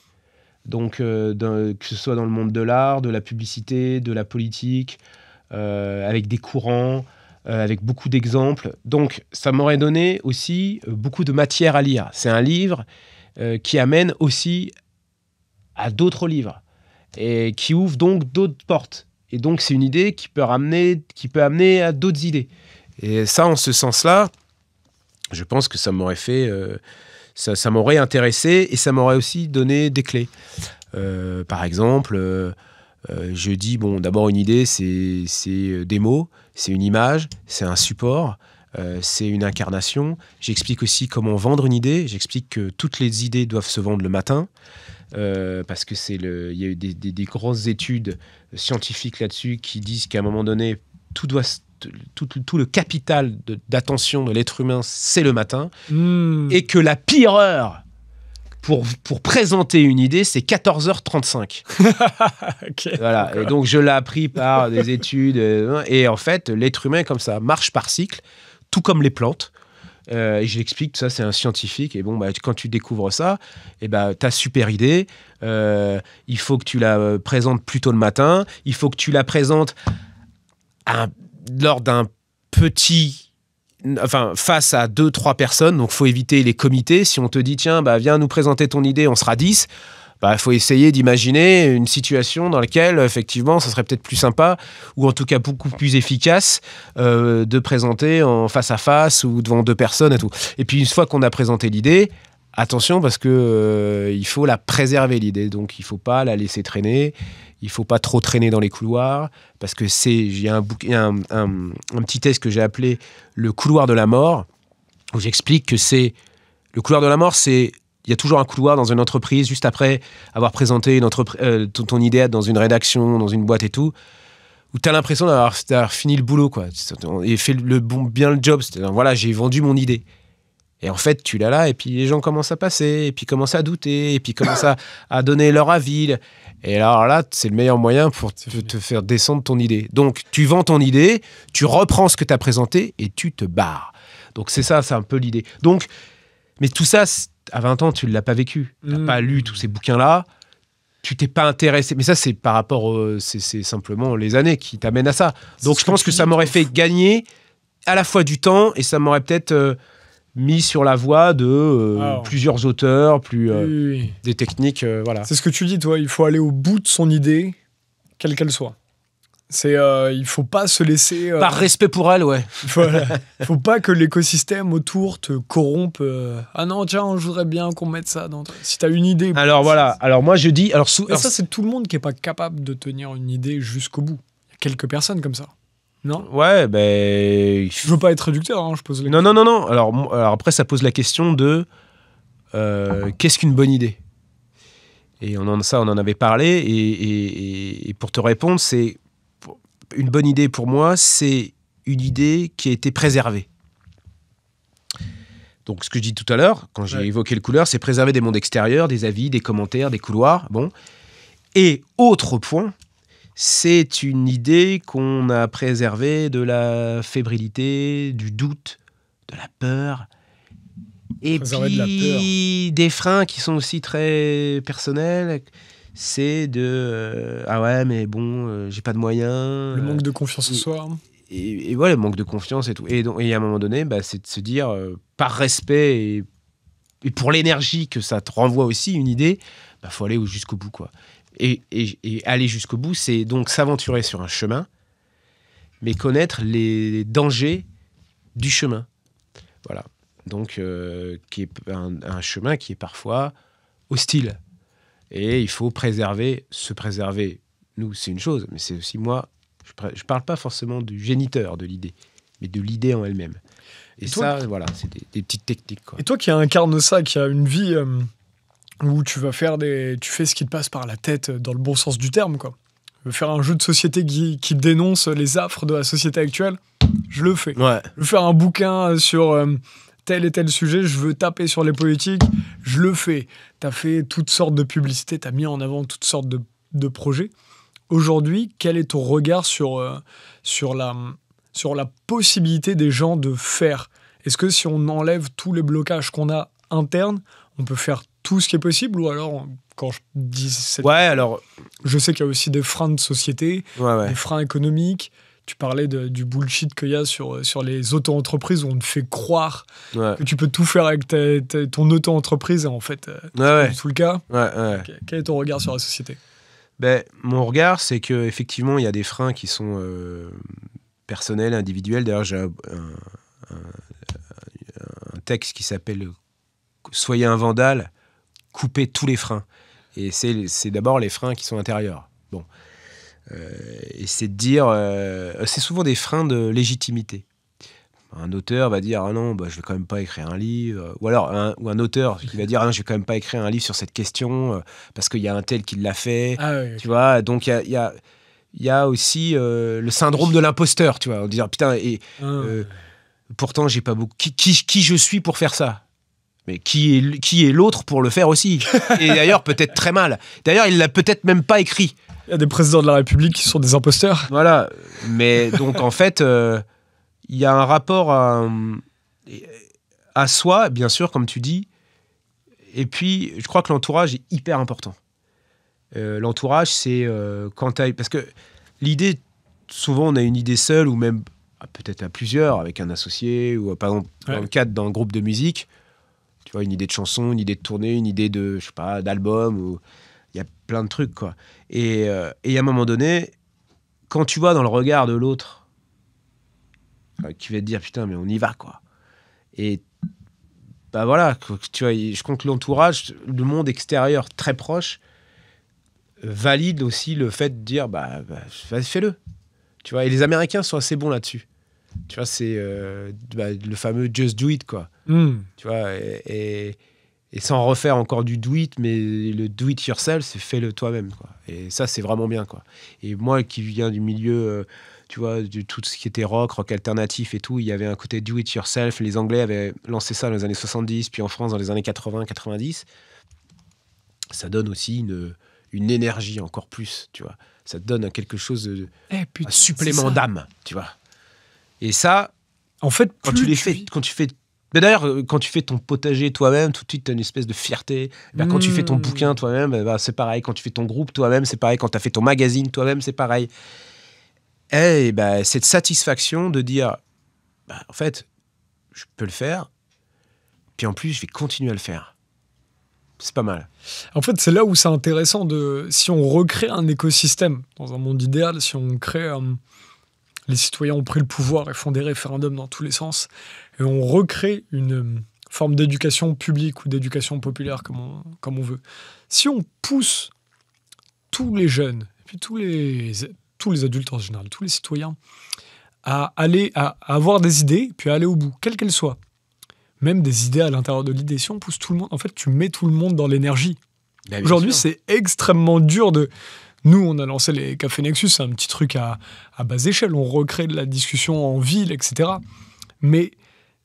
Donc, que ce soit dans le monde de l'art, de la publicité, de la politique, avec des courants, avec beaucoup d'exemples. Donc, ça m'aurait donné aussi beaucoup de matière à lire. C'est un livre qui amène aussi à d'autres livres et qui ouvre donc d'autres portes. Et donc, c'est une idée qui peut amener à d'autres idées. Et ça, en ce sens-là, je pense que ça m'aurait fait... ça m'aurait intéressé et ça m'aurait aussi donné des clés. Par exemple, je dis, bon, d'abord, une idée, c'est des mots, c'est une image, c'est un support. c'est une incarnation. J'explique aussi comment vendre une idée. J'explique que toutes les idées doivent se vendre le matin. Parce que il y a eu des grosses études scientifiques là-dessus qui disent qu'à un moment donné, tout le capital d'attention de l'être humain, c'est le matin. Et que la pire heure pour présenter une idée, c'est 14h35. Okay, voilà. Et donc, je l'ai appris par des études. Et en fait, l'être humain, comme ça, marche par cycle, tout comme les plantes. Et je l'explique, ça c'est un scientifique. Et bon, quand tu découvres ça, ta super idée, il faut que tu la présentes plus tôt le matin. Il faut que tu la présentes lors d'un face à 2-3 personnes. Donc, il faut éviter les comités. Si on te dit, tiens, viens nous présenter ton idée, on sera 10. Il faut essayer d'imaginer une situation dans laquelle, effectivement, ça serait peut-être plus sympa, ou en tout cas beaucoup plus efficace, de présenter en face à face ou devant 2 personnes et tout. Et puis, une fois qu'on a présenté l'idée, attention, parce que il faut la préserver, l'idée. Donc, il ne faut pas la laisser traîner. Il ne faut pas trop traîner dans les couloirs, parce que il y a un petit test que j'ai appelé le couloir de la mort, où j'explique que le couloir de la mort, il y a toujours un couloir dans une entreprise, juste après avoir présenté ton idée dans une rédaction, dans une boîte et tout, où tu as l'impression d'avoir fini le boulot, quoi, et fait bien le job. C'est-à-dire, voilà, j'ai vendu mon idée. Et en fait, tu l'as là, et puis les gens commencent à passer, et puis commencent à douter, et puis commencent à donner leur avis. Et alors là, c'est le meilleur moyen pour te faire descendre ton idée. Donc, tu vends ton idée, tu reprends ce que tu as présenté, et tu te barres. Donc, c'est ça, c'est un peu l'idée. Donc, mais tout ça, à 20 ans, tu ne l'as pas vécu. Tu n'as pas lu tous ces bouquins-là. Tu t'es pas intéressé. Mais ça, c'est par rapport... c'est simplement les années qui t'amènent à ça. Donc, je pense que ça m'aurait fait gagner à la fois du temps, et ça m'aurait peut-être... mis sur la voie de plusieurs auteurs, des techniques, voilà. C'est ce que tu dis, toi. Il faut aller au bout de son idée, quelle qu'elle soit. Il faut pas se laisser... Par respect pour elle, ouais. Voilà. Il faut pas que l'écosystème autour te corrompe. Ah non, tiens, je voudrais bien qu'on mette ça dans... Si tu as une idée... Alors voilà, alors moi je dis... ça, c'est tout le monde qui est pas capable de tenir une idée jusqu'au bout. Il y a quelques personnes comme ça. Non ? Ouais, Je veux pas être réducteur, hein, je pose les questions. Non. Alors après, ça pose la question de qu'est-ce qu'une bonne idée ? Et on en avait parlé. Et pour te répondre, c'est une bonne idée pour moi, c'est une idée qui a été préservée. Donc, ce que je dis tout à l'heure, quand j'ai évoqué le couloir, c'est préserver des mondes extérieurs, des avis, des commentaires, des couloirs. Bon. Et autre point, c'est une idée qu'on a préservée de la fébrilité, du doute, de la peur. Et puis, des freins qui sont aussi très personnels. C'est ah ouais, mais bon, j'ai pas de moyens. Le manque de confiance en soi. Et voilà, le manque de confiance et tout. Et à un moment donné, c'est de se dire, par respect et pour l'énergie que ça te renvoie aussi, une idée, faut aller jusqu'au bout, quoi. Et aller jusqu'au bout, c'est donc s'aventurer sur un chemin, mais connaître les dangers du chemin. Voilà. Donc, qui est un chemin qui est parfois hostile. Et il faut se préserver. Nous, c'est une chose, mais c'est aussi moi, je parle pas forcément du géniteur de l'idée, mais de l'idée en elle-même. Et toi, ça, voilà, c'est des petites techniques, quoi. Et toi qui incarne ça, qui a une vie... où tu fais ce qui te passe par la tête dans le bon sens du terme, quoi. Je veux faire un jeu de société qui dénonce les affres de la société actuelle, je le fais. Ouais. Je veux faire un bouquin sur tel et tel sujet, je veux taper sur les politiques, je le fais. T'as fait toutes sortes de publicités, t'as mis en avant toutes sortes de projets. Aujourd'hui, quel est ton regard sur la possibilité des gens de faire ? Est-ce que si on enlève tous les blocages qu'on a internes, on peut faire tout ce qui est possible, ou alors, quand je dis je sais qu'il y a aussi des freins de société, des freins économiques. Tu parlais du bullshit qu'il y a sur les auto-entreprises où on te fait croire que tu peux tout faire avec ton auto-entreprise, et en fait, c'est pas du tout le cas. Okay. Quel est ton regard sur la société ? Mon regard, c'est qu'effectivement, il y a des freins qui sont personnels, individuels. D'ailleurs, j'ai un texte qui s'appelle « Soyez un vandale ». Couper tous les freins. Et c'est d'abord les freins qui sont intérieurs. Bon. Et c'est de dire... c'est souvent des freins de légitimité. Un auteur va dire ah non, bah, je vais quand même pas écrire un livre. Ou alors un auteur qui va dire ah non, je vais quand même pas écrire un livre sur cette question parce qu'il y a un tel qui l'a fait. Ah, oui, tu vois, donc il y a aussi le syndrome de l'imposteur, tu vois, en disant putain, pourtant j'ai pas beaucoup. Qui je suis pour faire ça? Mais qui est l'autre pour le faire aussi? Et d'ailleurs, peut-être très mal. D'ailleurs, il l'a peut-être même pas écrit. Il y a des présidents de la République qui sont des imposteurs. Voilà. Mais donc, en fait, il y a un rapport à soi, bien sûr, comme tu dis. Et puis, je crois que l'entourage est hyper important. L'entourage, c'est quand tu as... Parce que l'idée, souvent, on a une idée seule ou même peut-être à plusieurs, avec un associé ou par exemple, dans le cadre d'un groupe de musique. Tu vois, une idée de chanson, une idée de tournée, une idée de, je sais pas, d'album. Ou... Il y a plein de trucs, quoi. Et à un moment donné, quand tu vois dans le regard de l'autre, qui va te dire, putain, mais on y va, quoi. Et bah voilà, tu vois, je crois que l'entourage, le monde extérieur très proche, valide aussi le fait de dire, bah fais-le. Tu vois, et les Américains sont assez bons là-dessus. Tu vois, c'est le fameux just do it, quoi. Tu vois, et sans refaire encore du do it, mais le do it yourself, c'est fais-le toi-même, quoi. Et ça, c'est vraiment bien, quoi. Et moi qui viens du milieu, tu vois, de tout ce qui était rock alternatif et tout, il y avait un côté do it yourself. Les Anglais avaient lancé ça dans les années 70, puis en France dans les années 80-90. Ça donne aussi une énergie encore plus, tu vois. Ça te donne quelque chose de un supplément d'âme, tu vois. Et ça, en fait, quand tu fais... Mais d'ailleurs, quand tu fais ton potager toi-même, tout de suite, tu as une espèce de fierté. Quand tu fais ton bouquin toi-même, c'est pareil. Quand tu fais ton groupe toi-même, c'est pareil. Quand tu as fait ton magazine toi-même, c'est pareil. Et cette satisfaction de dire, en fait, je peux le faire. Puis en plus, je vais continuer à le faire. C'est pas mal. En fait, c'est là où c'est intéressant si on recrée un écosystème dans un monde idéal, si on crée... les citoyens ont pris le pouvoir et font des référendums dans tous les sens. Et on recrée une forme d'éducation publique ou d'éducation populaire, comme on veut. Si on pousse tous les jeunes, et puis tous les adultes en général, tous les citoyens, à avoir des idées, puis à aller au bout, quelles qu'elles soient, même des idées à l'intérieur de l'idée, si on pousse tout le monde, en fait, tu mets tout le monde dans l'énergie. Aujourd'hui, c'est extrêmement dur de... Nous, on a lancé les Cafés Nexus, c'est un petit truc à basse échelle. On recrée de la discussion en ville, etc. Mais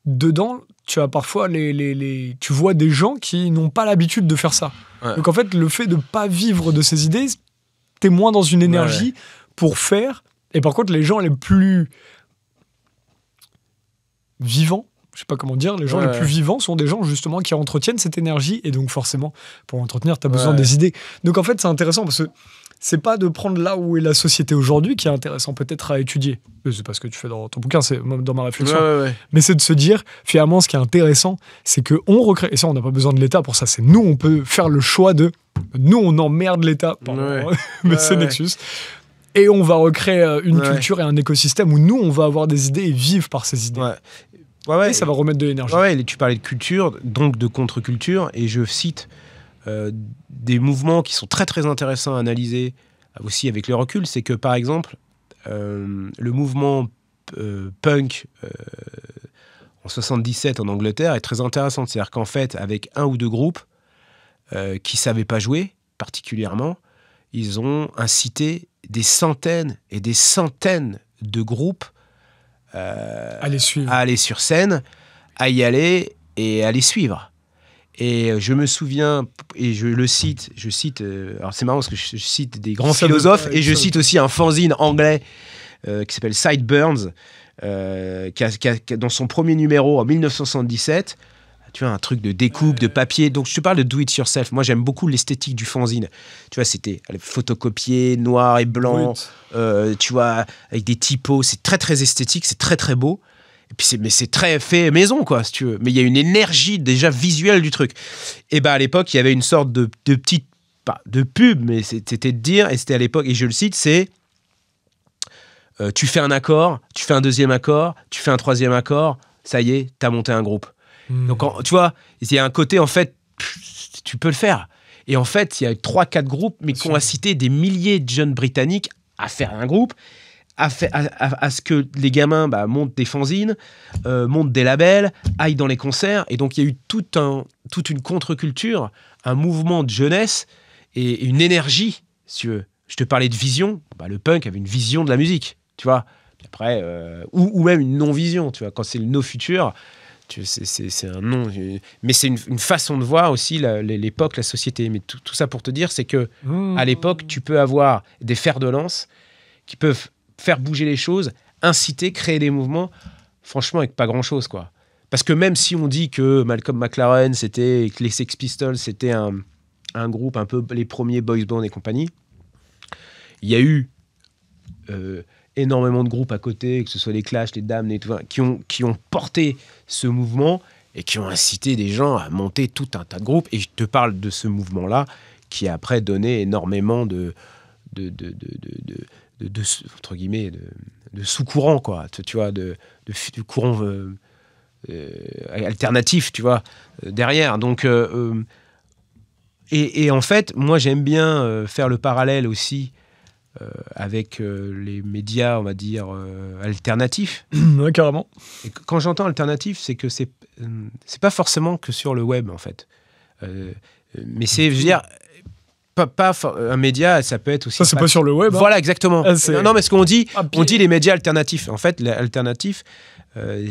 dedans, tu as parfois tu vois des gens qui n'ont pas l'habitude de faire ça. Ouais. Donc en fait, le fait de ne pas vivre de ces idées, t'es moins dans une énergie pour faire. Et par contre, les gens les plus vivants, je sais pas comment dire, les gens les plus vivants sont des gens justement qui entretiennent cette énergie. Et donc forcément, pour entretenir, tu as besoin des idées. Donc en fait, c'est intéressant parce que c'est pas de prendre là où est la société aujourd'hui qui est intéressant peut-être à étudier. C'est pas ce que tu fais dans ton bouquin, c'est dans ma réflexion. Mais c'est de se dire, finalement, ce qui est intéressant, c'est qu'on recrée, et ça, on n'a pas besoin de l'État pour ça, c'est nous, on peut faire le choix de, nous, on emmerde l'État, mais c'est Nexus, et on va recréer une culture et un écosystème où nous, on va avoir des idées et vivre par ces idées. Et ça va remettre de l'énergie. Tu parlais de culture, donc de contre-culture, et je cite... des mouvements qui sont très très intéressants à analyser aussi avec le recul, c'est que par exemple le mouvement punk en 77 en Angleterre est très intéressant, c'est-à-dire qu'en fait avec un ou deux groupes qui savaient pas jouer particulièrement, ils ont incité des centaines et des centaines de groupes à aller sur scène, à y aller et à les suivre. Et je me souviens, et je cite, alors c'est marrant parce que je cite des grands philosophes, et je cite aussi un fanzine anglais qui s'appelle Sideburns, qui a, dans son premier numéro en 1977, tu vois, un truc de découpe, de papier. Donc je te parle de do it yourself. Moi j'aime beaucoup l'esthétique du fanzine. Tu vois, c'était photocopié, noir et blanc, tu vois, avec des typos. C'est très très esthétique, c'est très très beau. Et puis c'est très fait maison, quoi, si tu veux. Mais il y a une énergie déjà visuelle du truc. Et à l'époque, il y avait une sorte de petite, pas de pub, mais c'était de dire, et c'était à l'époque, et je le cite, c'est tu fais un accord, tu fais un deuxième accord, tu fais un troisième accord, ça y est, t'as monté un groupe. Donc, tu vois, il y a un côté, en fait, tu peux le faire. Et en fait, il y a 3-4 groupes, mais qui ont incité des milliers de jeunes Britanniques à faire un groupe, à ce que les gamins montent des fanzines, montent des labels, aillent dans les concerts. Et donc, il y a eu toute une contre-culture, un mouvement de jeunesse et une énergie, si tu veux. Je te parlais de vision. Le punk avait une vision de la musique, tu vois. Après, ou même une non-vision, tu vois. Quand c'est le no-future, c'est un non. Mais c'est une façon de voir aussi l'époque, la société. Mais tout ça pour te dire, c'est que à l'époque, tu peux avoir des fers de lance qui peuvent faire bouger les choses, inciter, créer des mouvements, franchement, avec pas grand-chose, quoi. Parce que même si on dit que Malcolm McLaren, que les Sex Pistols, c'était un groupe un peu les premiers boys band et compagnie, il y a eu énormément de groupes à côté, que ce soit les Clash, les Damned et tout, qui ont porté ce mouvement et qui ont incité des gens à monter tout un tas de groupes. Et je te parle de ce mouvement-là qui a après donné énormément de entre guillemets de sous-courant, quoi, tu vois, de courant alternatif, tu vois, derrière. Donc et en fait, moi j'aime bien faire le parallèle aussi avec les médias, on va dire alternatifs. Ouais, carrément. Et quand j'entends alternatif, c'est que c'est pas forcément que sur le web, en fait, mais c'est, je veux dire, pas un média, ça peut être aussi. Ça, c'est pas sur le web. Voilà, exactement. Non, mais ce qu'on dit, on dit les médias alternatifs. En fait, l'alternatif,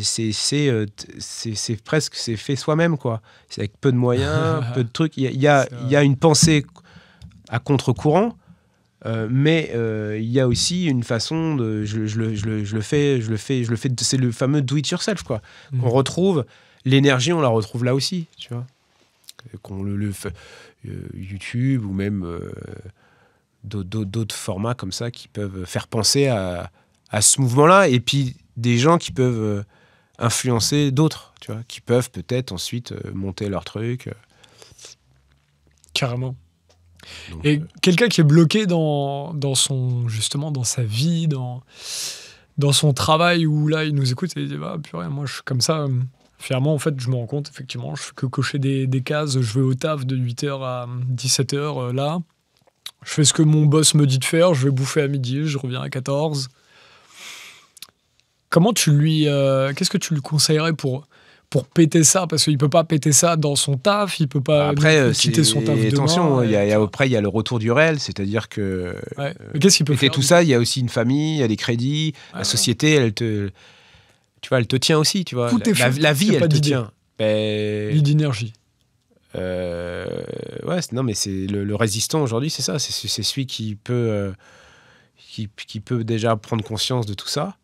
c'est presque, c'est fait soi-même, quoi. C'est avec peu de moyens, peu de trucs. Il y a une pensée à contre-courant, mais il y a aussi une façon de. Je le fais. C'est le fameux do it yourself, quoi. On retrouve l'énergie, on la retrouve là aussi, tu vois. Qu'on le fait. YouTube ou même d'autres formats comme ça qui peuvent faire penser à ce mouvement-là, et puis des gens qui peuvent influencer d'autres, tu vois, qui peuvent peut-être ensuite monter leur truc. Carrément. Donc, et quelqu'un qui est bloqué dans sa vie, dans son travail, où là il nous écoute et il dit purée, moi je suis comme ça. Finalement, en fait, je me rends compte, effectivement, je fais que cocher des cases. Je vais au taf de 8h à 17h, là. Je fais ce que mon boss me dit de faire. Je vais bouffer à midi, je reviens à 14. Comment qu'est-ce que tu lui conseillerais pour péter ça? Parce qu'il ne peut pas péter ça dans son taf, il ne peut pas quitter son taf demain. Attention, après, il y a le retour du réel, c'est-à-dire que... Ouais. Mais qu'est-ce qu'il peut faire? Tout ça, il y a aussi une famille, il y a des crédits, la société, elle te tient aussi, tu vois. La vie, elle te tient. Vie d'énergie. Ouais, non, mais c'est le résistant aujourd'hui, c'est ça. C'est celui qui peut déjà prendre conscience de tout ça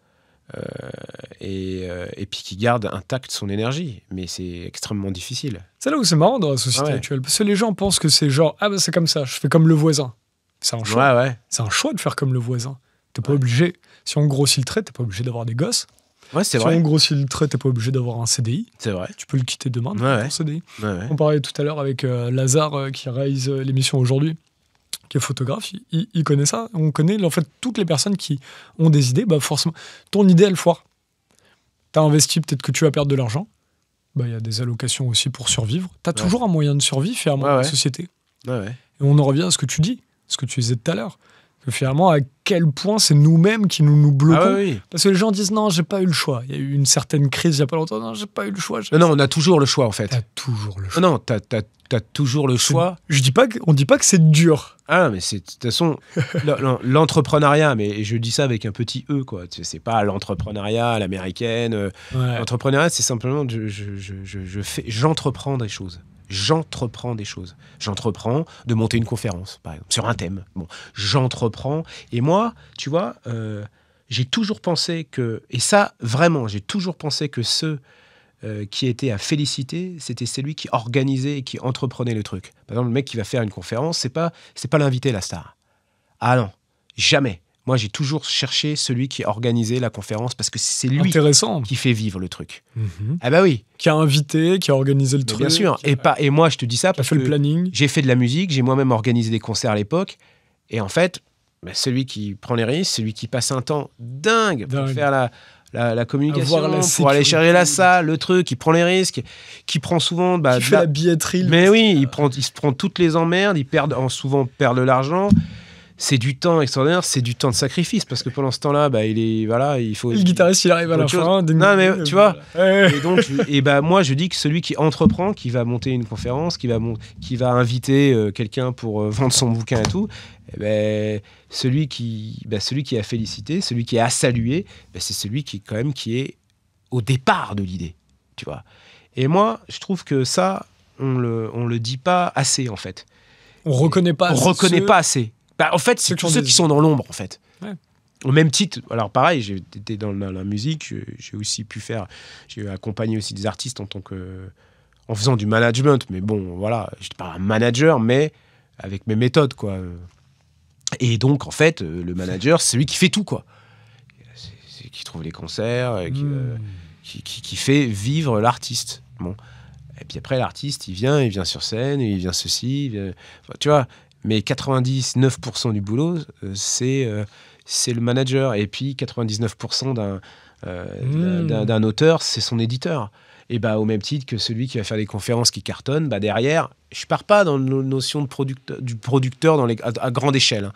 et puis qui garde intacte son énergie. Mais c'est extrêmement difficile. C'est là où c'est marrant dans la société actuelle. Parce que les gens pensent que c'est genre, c'est comme ça, je fais comme le voisin. C'est un choix. Ouais. C'est un choix de faire comme le voisin. T'es pas obligé. Si on grossit le trait, t'es pas obligé d'avoir des gosses. Ouais, c'est vrai. Si on grossit le trait, t'es pas obligé d'avoir un CDI. C'est vrai. Tu peux le quitter demain, ton CDI. Ouais. On parlait tout à l'heure avec Lazare qui réalise l'émission aujourd'hui, qui est photographe. Il connaît ça. On connaît en fait toutes les personnes qui ont des idées. Forcément, ton idée, elle foire. T'as investi, peut-être que tu vas perdre de l'argent. Il y a des allocations aussi pour survivre. T'as toujours un moyen de survie, finalement, dans la société. Ouais. Et on en revient à ce que tu dis, ce que tu disais tout à l'heure. Que finalement, à quel point c'est nous-mêmes qui nous bloquons. Parce que les gens disent non, j'ai pas eu le choix. Il y a eu une certaine crise il y a pas longtemps. Non, j'ai pas eu le choix. Non, on a toujours le choix, en fait. T'as toujours le choix. Non, t'as toujours le choix. On dit pas que c'est dur. Ah, mais de toute façon, l'entrepreneuriat, mais je dis ça avec un petit E, quoi. C'est pas l'entrepreneuriat à l'américaine. L'entrepreneuriat, c'est simplement j'entreprends des choses. J'entreprends de monter une conférence, par exemple, sur un thème. Bon, j'entreprends. Et moi, tu vois, j'ai toujours pensé que... Et ça, vraiment, j'ai toujours pensé que ceux qui étaient à féliciter, c'était celui qui organisait et qui entreprenait le truc. Par exemple, le mec qui va faire une conférence, c'est pas l'invité, la star. Ah non, jamais. Moi, j'ai toujours cherché celui qui organisait la conférence parce que c'est lui qui fait vivre le truc. Ah bah oui. Qui a invité, qui a organisé le truc. Bien sûr. Et moi, je te dis ça parce que le planning. J'ai fait de la musique, j'ai moi-même organisé des concerts à l'époque. Et en fait, celui qui prend les risques, celui qui passe un temps dingue pour faire la communication, pour aller chercher la salle, le truc, qui prend les risques, qui prend souvent... qui fait la billetterie. Mais oui, il se prend toutes les emmerdes, souvent perd de l'argent. c'est du temps extraordinaire, c'est du temps de sacrifice parce que pendant ce temps-là, bah, il faut. Le guitariste, il arrive à la fin. Non, mais tu vois. Ouais. Et donc, moi, je dis que celui qui entreprend, qui va monter une conférence, qui va inviter quelqu'un pour vendre son bouquin et tout, celui qui a félicité, celui qui a salué, c'est celui qui est au départ de l'idée, tu vois. Et moi, je trouve que ça, on le dit pas assez en fait. On reconnaît pas assez. En fait, c'est tous ceux qui sont dans l'ombre, en fait. Ouais. Au même titre, alors pareil, j'étais dans la musique, j'ai aussi j'ai accompagné aussi des artistes en faisant du management, mais bon, voilà, j'étais pas un manager, mais avec mes méthodes, quoi. Et donc, en fait, le manager, c'est lui qui fait tout, quoi. C'est qui trouve les concerts, qui fait vivre l'artiste. Bon. Et puis après, l'artiste, il vient sur scène, il vient ceci, tu vois. Mais 99% du boulot, c'est le manager. Et puis 99% d'un auteur, c'est son éditeur. Et au même titre que celui qui va faire des conférences qui cartonnent, derrière, je ne pars pas dans la notion du producteur à grande échelle. Hein.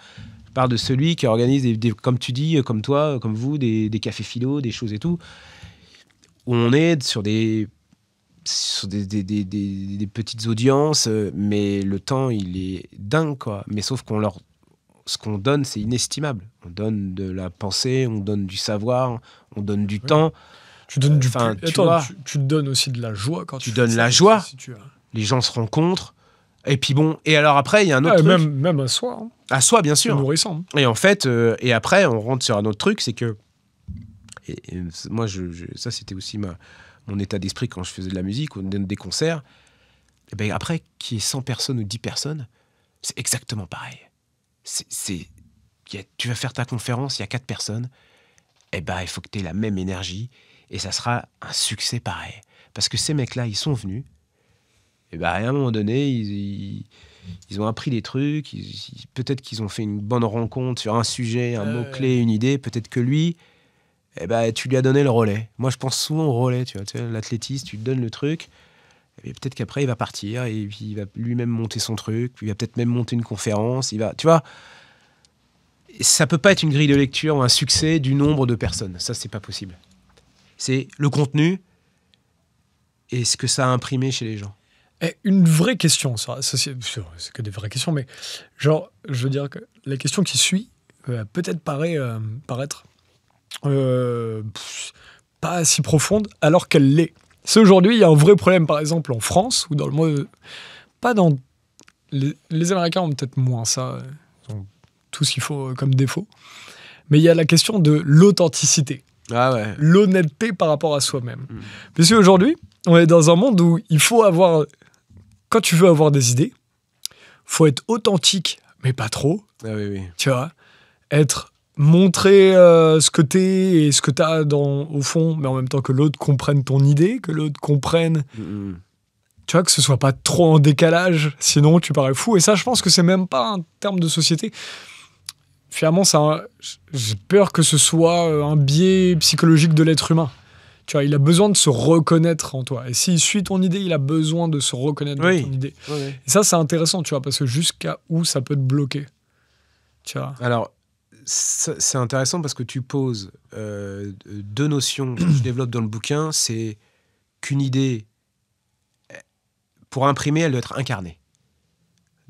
Je pars de celui qui organise, comme tu dis, comme toi, comme vous, des cafés philo, des choses et tout, où on est sur des petites audiences, mais le temps, il est dingue, quoi. Mais sauf ce qu'on donne, c'est inestimable. On donne de la pensée, on donne du savoir, on donne du temps. Tu donnes tu donnes aussi de la joie quand tu donnes la joie. Les gens se rencontrent. Et puis bon, et alors après, il y a un autre truc. Même à soi. Hein. À soi, bien sûr. C'est nourrissant. Et en fait, et après, on rentre sur un autre truc, c'est que... Et moi, ça, c'était aussi mon état d'esprit quand je faisais de la musique ou des concerts. Et après, qu'il y ait 100 personnes ou 10 personnes, c'est exactement pareil. Tu vas faire ta conférence, il y a 4 personnes, il faut que tu aies la même énergie et ça sera un succès pareil. Parce que ces mecs-là, ils sont venus, et à un moment donné, ils ont appris des trucs, peut-être qu'ils ont fait une bonne rencontre sur un sujet, un mot-clé, une idée, peut-être que lui... tu lui as donné le relais. Moi, je pense souvent au relais, tu vois, l'athlétiste, tu lui donnes le truc, et peut-être qu'après, il va partir, et puis il va lui-même monter son truc, puis il va peut-être même monter une conférence, tu vois. Ça peut pas être une grille de lecture ou un succès du nombre de personnes. Ça, c'est pas possible. C'est le contenu et ce que ça a imprimé chez les gens. Et une vraie question, ça c'est que des vraies questions, mais genre, je veux dire que la question qui suit peut-être paraître pas si profonde alors qu'elle l'est. C'est aujourd'hui, il y a un vrai problème, par exemple, en France, ou dans le monde... Pas dans... Les Américains ont peut-être moins ça, ils ont tout ce qu'il faut comme défaut. Mais il y a la question de l'authenticité. Ah ouais. L'honnêteté par rapport à soi-même. Parce qu'aujourd'hui, on est dans un monde où il faut avoir... Quand tu veux avoir des idées, il faut être authentique, mais pas trop. Ah oui. Tu vois, montrer ce que t'es et ce que t'as au fond, mais en même temps que l'autre comprenne ton idée, que l'autre comprenne... Tu vois, que ce soit pas trop en décalage, sinon tu parais fou. Et ça, je pense que c'est même pas un terme de société. Finalement, j'ai peur que ce soit un biais psychologique de l'être humain. Tu vois, il a besoin de se reconnaître en toi. Et s'il suit ton idée, il a besoin de se reconnaître dans ton idée. Oui. Et ça, c'est intéressant, tu vois, parce que jusqu'à où ça peut te bloquer. Tu vois. Alors, c'est intéressant parce que tu poses deux notions que je développe dans le bouquin. C'est qu'une idée, pour imprimer, elle doit être incarnée.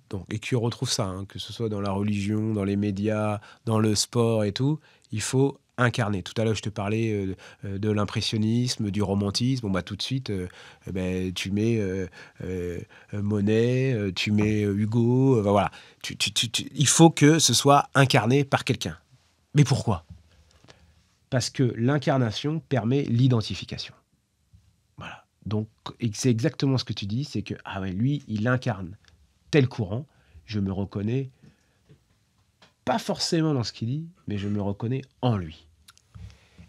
Donc, et tu retrouves ça, hein, que ce soit dans la religion, dans les médias, dans le sport et tout, il faut incarner. Tout à l'heure, je te parlais de l'impressionnisme, du romantisme. Bon, tout de suite, tu mets Monet, tu mets Hugo. Voilà. Il faut que ce soit incarné par quelqu'un. Mais pourquoi ? Parce que l'incarnation permet l'identification. Voilà. Donc, et c'est exactement ce que tu dis, c'est que lui, il incarne tel courant, je me reconnais pas forcément dans ce qu'il dit, mais je me reconnais en lui.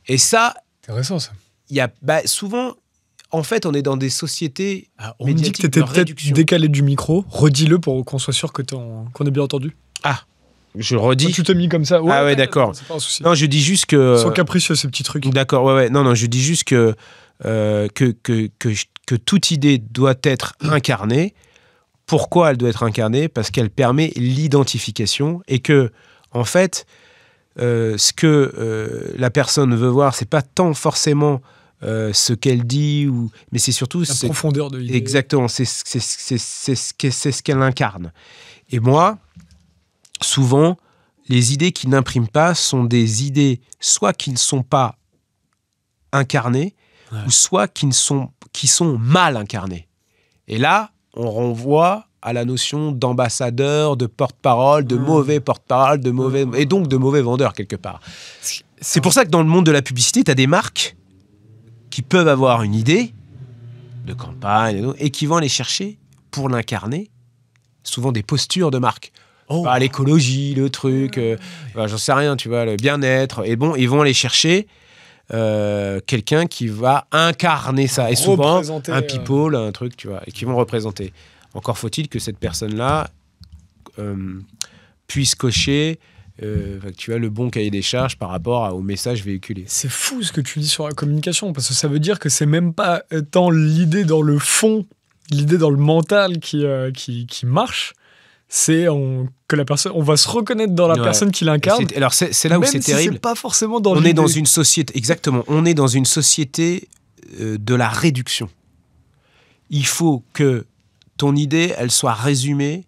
Et ça, intéressant ça. Il y a souvent, en fait, on est dans des sociétés. On me dit que tu étais peut-être décalé du micro. Redis-le pour qu'on soit sûr qu'on ait bien entendu. Ah, je redis. Quand tu t'es mis comme ça. Ouais, d'accord. C'est pas un souci. Non, je dis juste que. Ils sont capricieux ces petits trucs. D'accord, ouais. Non, je dis juste que toute idée doit être incarnée. Pourquoi elle doit être incarnée ? Parce qu'elle permet l'identification et que, en fait, ce que la personne veut voir, c'est pas tant forcément ce qu'elle dit, mais c'est surtout la profondeur de l'idée. Exactement, c'est ce qu'elle incarne. Et moi, souvent, les idées qui n'impriment pas sont des idées soit qui ne sont pas incarnées, ou soit qui sont mal incarnées. Et là, on renvoie à la notion d'ambassadeur, de porte-parole, de mauvais porte-parole, et donc de mauvais vendeur quelque part. C'est pour ça que dans le monde de la publicité, tu as des marques qui peuvent avoir une idée de campagne et qui vont aller chercher pour l'incarner, souvent des postures de marque. L'écologie, le truc, j'en sais rien, tu vois, le bien-être. Et bon, ils vont aller chercher quelqu'un qui va incarner ça. Et souvent, un people, un truc, tu vois, et qui vont représenter. Encore faut-il que cette personne-là puisse cocher tu as le bon cahier des charges par rapport au message véhiculé. C'est fou ce que tu dis sur la communication, parce que ça veut dire que c'est même pas tant l'idée dans le fond, l'idée dans le mental qui marche, c'est que la personne, on va se reconnaître dans la personne qui l'incarne. Alors c'est là où c'est terrible. C'est pas forcément dans l'idée. On est dans une société, exactement, on est dans une société de la réduction. Il faut que ton idée, elle soit résumée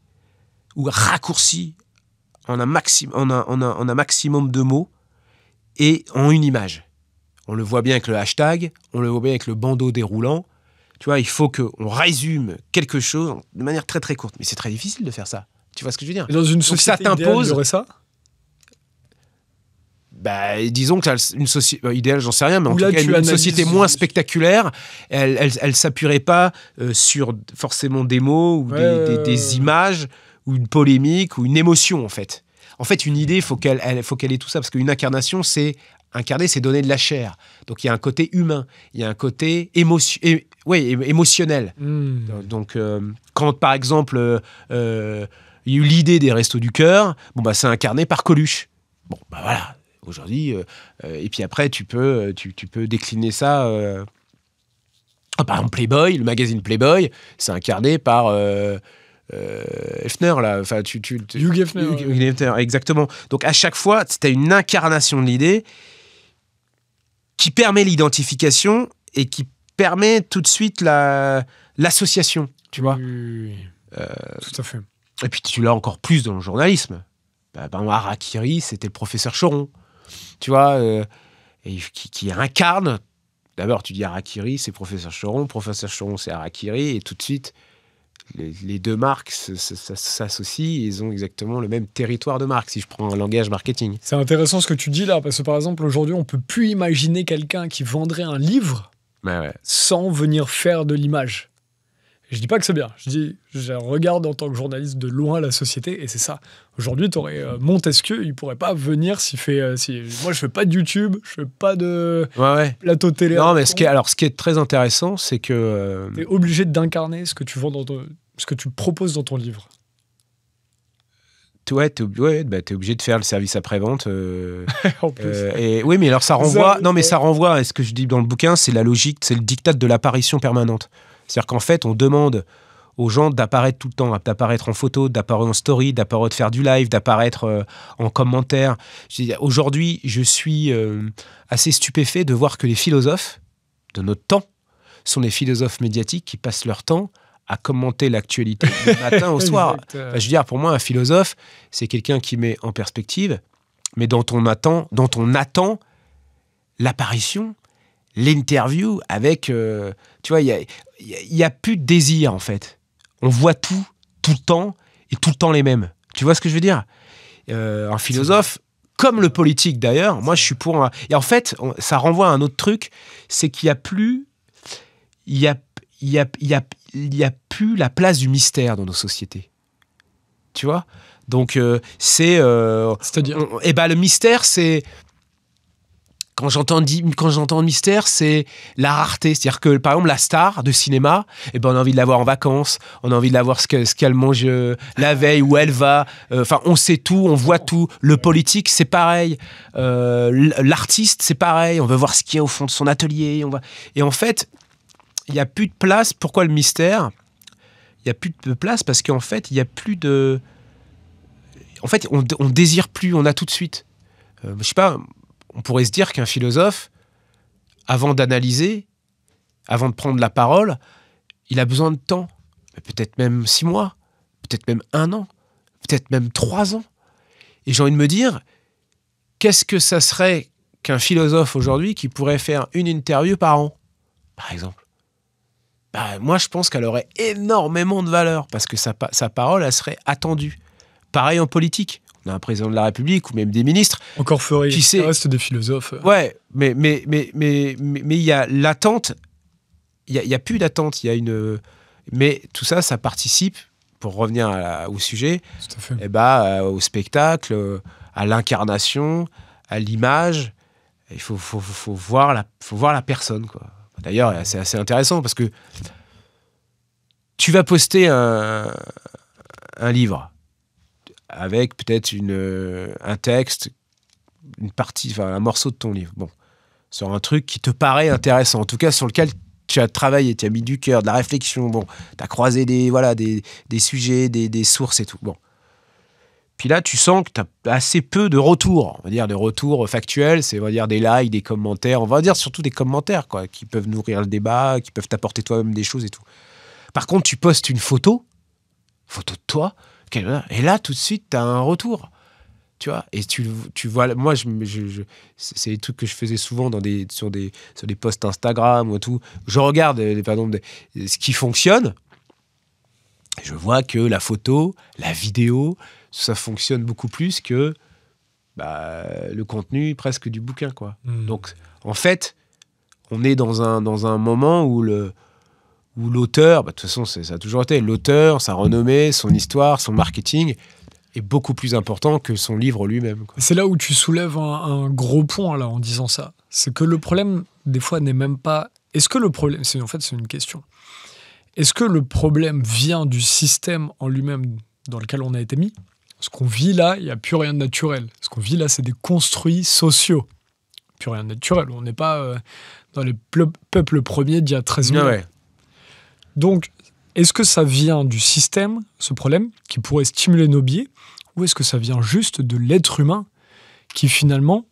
ou raccourcie en un maximum de mots et en une image. On le voit bien avec le hashtag, on le voit bien avec le bandeau déroulant. Tu vois, il faut qu'on résume quelque chose de manière très très courte. Mais c'est très difficile de faire ça. Tu vois ce que je veux dire ? Et dans une société idéale, il y aurait ça ? Disons que une société idéale, j'en sais rien, mais en tout cas, une société moins spectaculaire, elle s'appuierait pas sur forcément des mots ou des images ou une polémique ou une émotion, en fait. En fait, une idée, il faut qu'elle ait tout ça, parce qu'une incarnation, c'est incarner, c'est donner de la chair. Donc, il y a un côté humain, il y a un côté émotionnel. Donc, quand, par exemple, il y a eu l'idée des Restos du Cœur, c'est incarné par Coluche. Voilà. Aujourd'hui, et puis après, tu peux décliner ça. Par exemple, Playboy, le magazine Playboy, c'est incarné par Hefner, là. Enfin, Hugh Hefner. Exactement. Donc, à chaque fois, tu as une incarnation de l'idée qui permet l'identification et qui permet tout de suite l'association, tu vois. Tout à fait. Et puis, tu l'as encore plus dans le journalisme. Par exemple, Harakiri, c'était le professeur Choron. Tu vois, qui incarne. D'abord, tu dis Harakiri, c'est professeur Choron, c'est Harakiri, et tout de suite, les deux marques s'associent, et ils ont exactement le même territoire de marque, si je prends un langage marketing. C'est intéressant ce que tu dis là, parce que par exemple, aujourd'hui, on ne peut plus imaginer quelqu'un qui vendrait un livre sans venir faire de l'image. Je dis pas que c'est bien. Je regarde en tant que journaliste de loin la société, et c'est ça. Aujourd'hui, tu aurais Montesquieu, il pourrait pas venir moi, je fais pas de YouTube, je fais pas de plateau télé. Non, mais ce qui est très intéressant, c'est que tu es obligé d'incarner ce que tu vends ce que tu proposes dans ton livre. T'es obligé de faire le service après-vente. En plus. Oui, mais alors ça renvoie à ce que je dis dans le bouquin, c'est la logique, c'est le diktat de l'apparition permanente. C'est-à-dire qu'en fait, on demande aux gens d'apparaître tout le temps, d'apparaître en photo, d'apparaître en story, d'apparaître faire du live, d'apparaître en commentaire. Aujourd'hui, je suis assez stupéfait de voir que les philosophes de notre temps sont des philosophes médiatiques qui passent leur temps à commenter l'actualité du matin au soir. Je veux dire, pour moi, un philosophe, c'est quelqu'un qui met en perspective, mais dont on attend l'apparition, l'interview avec... tu vois, il n'y a plus de désir, en fait. On voit tout le temps, et tout le temps les mêmes. Tu vois ce que je veux dire ? Un philosophe, comme le politique d'ailleurs, moi je suis pour... Et en fait, ça renvoie à un autre truc, c'est qu'il n'y a plus... Il y a plus la place du mystère dans nos sociétés. Tu vois ? Donc, c'est-à-dire le mystère, c'est... Quand j'entends mystère, c'est la rareté. C'est-à-dire que, par exemple, la star de cinéma, on a envie de la voir en vacances, on a envie de la voir ce qu'elle mange la veille, où elle va. On sait tout, on voit tout. Le politique, c'est pareil. L'artiste, c'est pareil. On veut voir ce qu'il y a au fond de son atelier. Et en fait, il n'y a plus de place. Pourquoi le mystère ? Il n'y a plus de place parce qu'en fait, il n'y a plus de... En fait, on désire plus, on a tout de suite. Je sais pas, on pourrait se dire qu'un philosophe, avant d'analyser, avant de prendre la parole, il a besoin de temps. Peut-être même 6 mois, peut-être même 1 an, peut-être même 3 ans. Et j'ai envie de me dire, qu'est-ce que ça serait qu'un philosophe aujourd'hui qui pourrait faire une interview par an, par exemple? Moi, je pense qu'elle aurait énormément de valeur parce que sa parole, elle serait attendue. Pareil en politique. On a un président de la République ou même des ministres. Encore ferait, il reste des philosophes. Ouais, mais il y a l'attente. Il y a plus d'attente. Il y a une. Mais tout ça, ça participe, pour revenir au sujet, au spectacle, à l'incarnation, à l'image. Il faut voir la personne, quoi. D'ailleurs, c'est assez intéressant parce que tu vas poster un livre avec peut-être un texte, une partie, enfin un morceau de ton livre. Bon, sur un truc qui te paraît intéressant, en tout cas sur lequel tu as travaillé, tu as mis du cœur, de la réflexion, bon, tu as croisé des sujets, des sources et tout. Bon. Puis là, tu sens que tu as assez peu de retours, on va dire des retours factuels, c'est on va dire des likes, des commentaires, on va dire surtout des commentaires quoi, qui peuvent nourrir le débat, qui peuvent t'apporter toi-même des choses et tout. Par contre, tu postes une photo de toi, et là, tout de suite, tu as un retour. Tu vois, et tu vois, moi, c'est des trucs que je faisais souvent sur des posts Instagram ou tout. Je regarde, par exemple, ce qui fonctionne. Je vois que la photo, la vidéo, ça fonctionne beaucoup plus que le contenu presque du bouquin, quoi. Donc, en fait, on est dans un moment où l'auteur, de toute façon, ça a toujours été, l'auteur, sa renommée, son histoire, son marketing est beaucoup plus important que son livre lui-même, quoi. C'est là où tu soulèves un gros point là, en disant ça. C'est que le problème, des fois, n'est même pas... Est-ce que le problème... En fait, c'est une question. Est-ce que le problème vient du système en lui-même dans lequel on a été mis? Ce qu'on vit là, il n'y a plus rien de naturel. Ce qu'on vit là, c'est des construits sociaux. Plus rien de naturel. On n'est pas dans les peuples premiers d'il y a 13 000 ans. Ouais. Donc, est-ce que ça vient du système, ce problème, qui pourrait stimuler nos biais, ou est-ce que ça vient juste de l'être humain qui, finalement,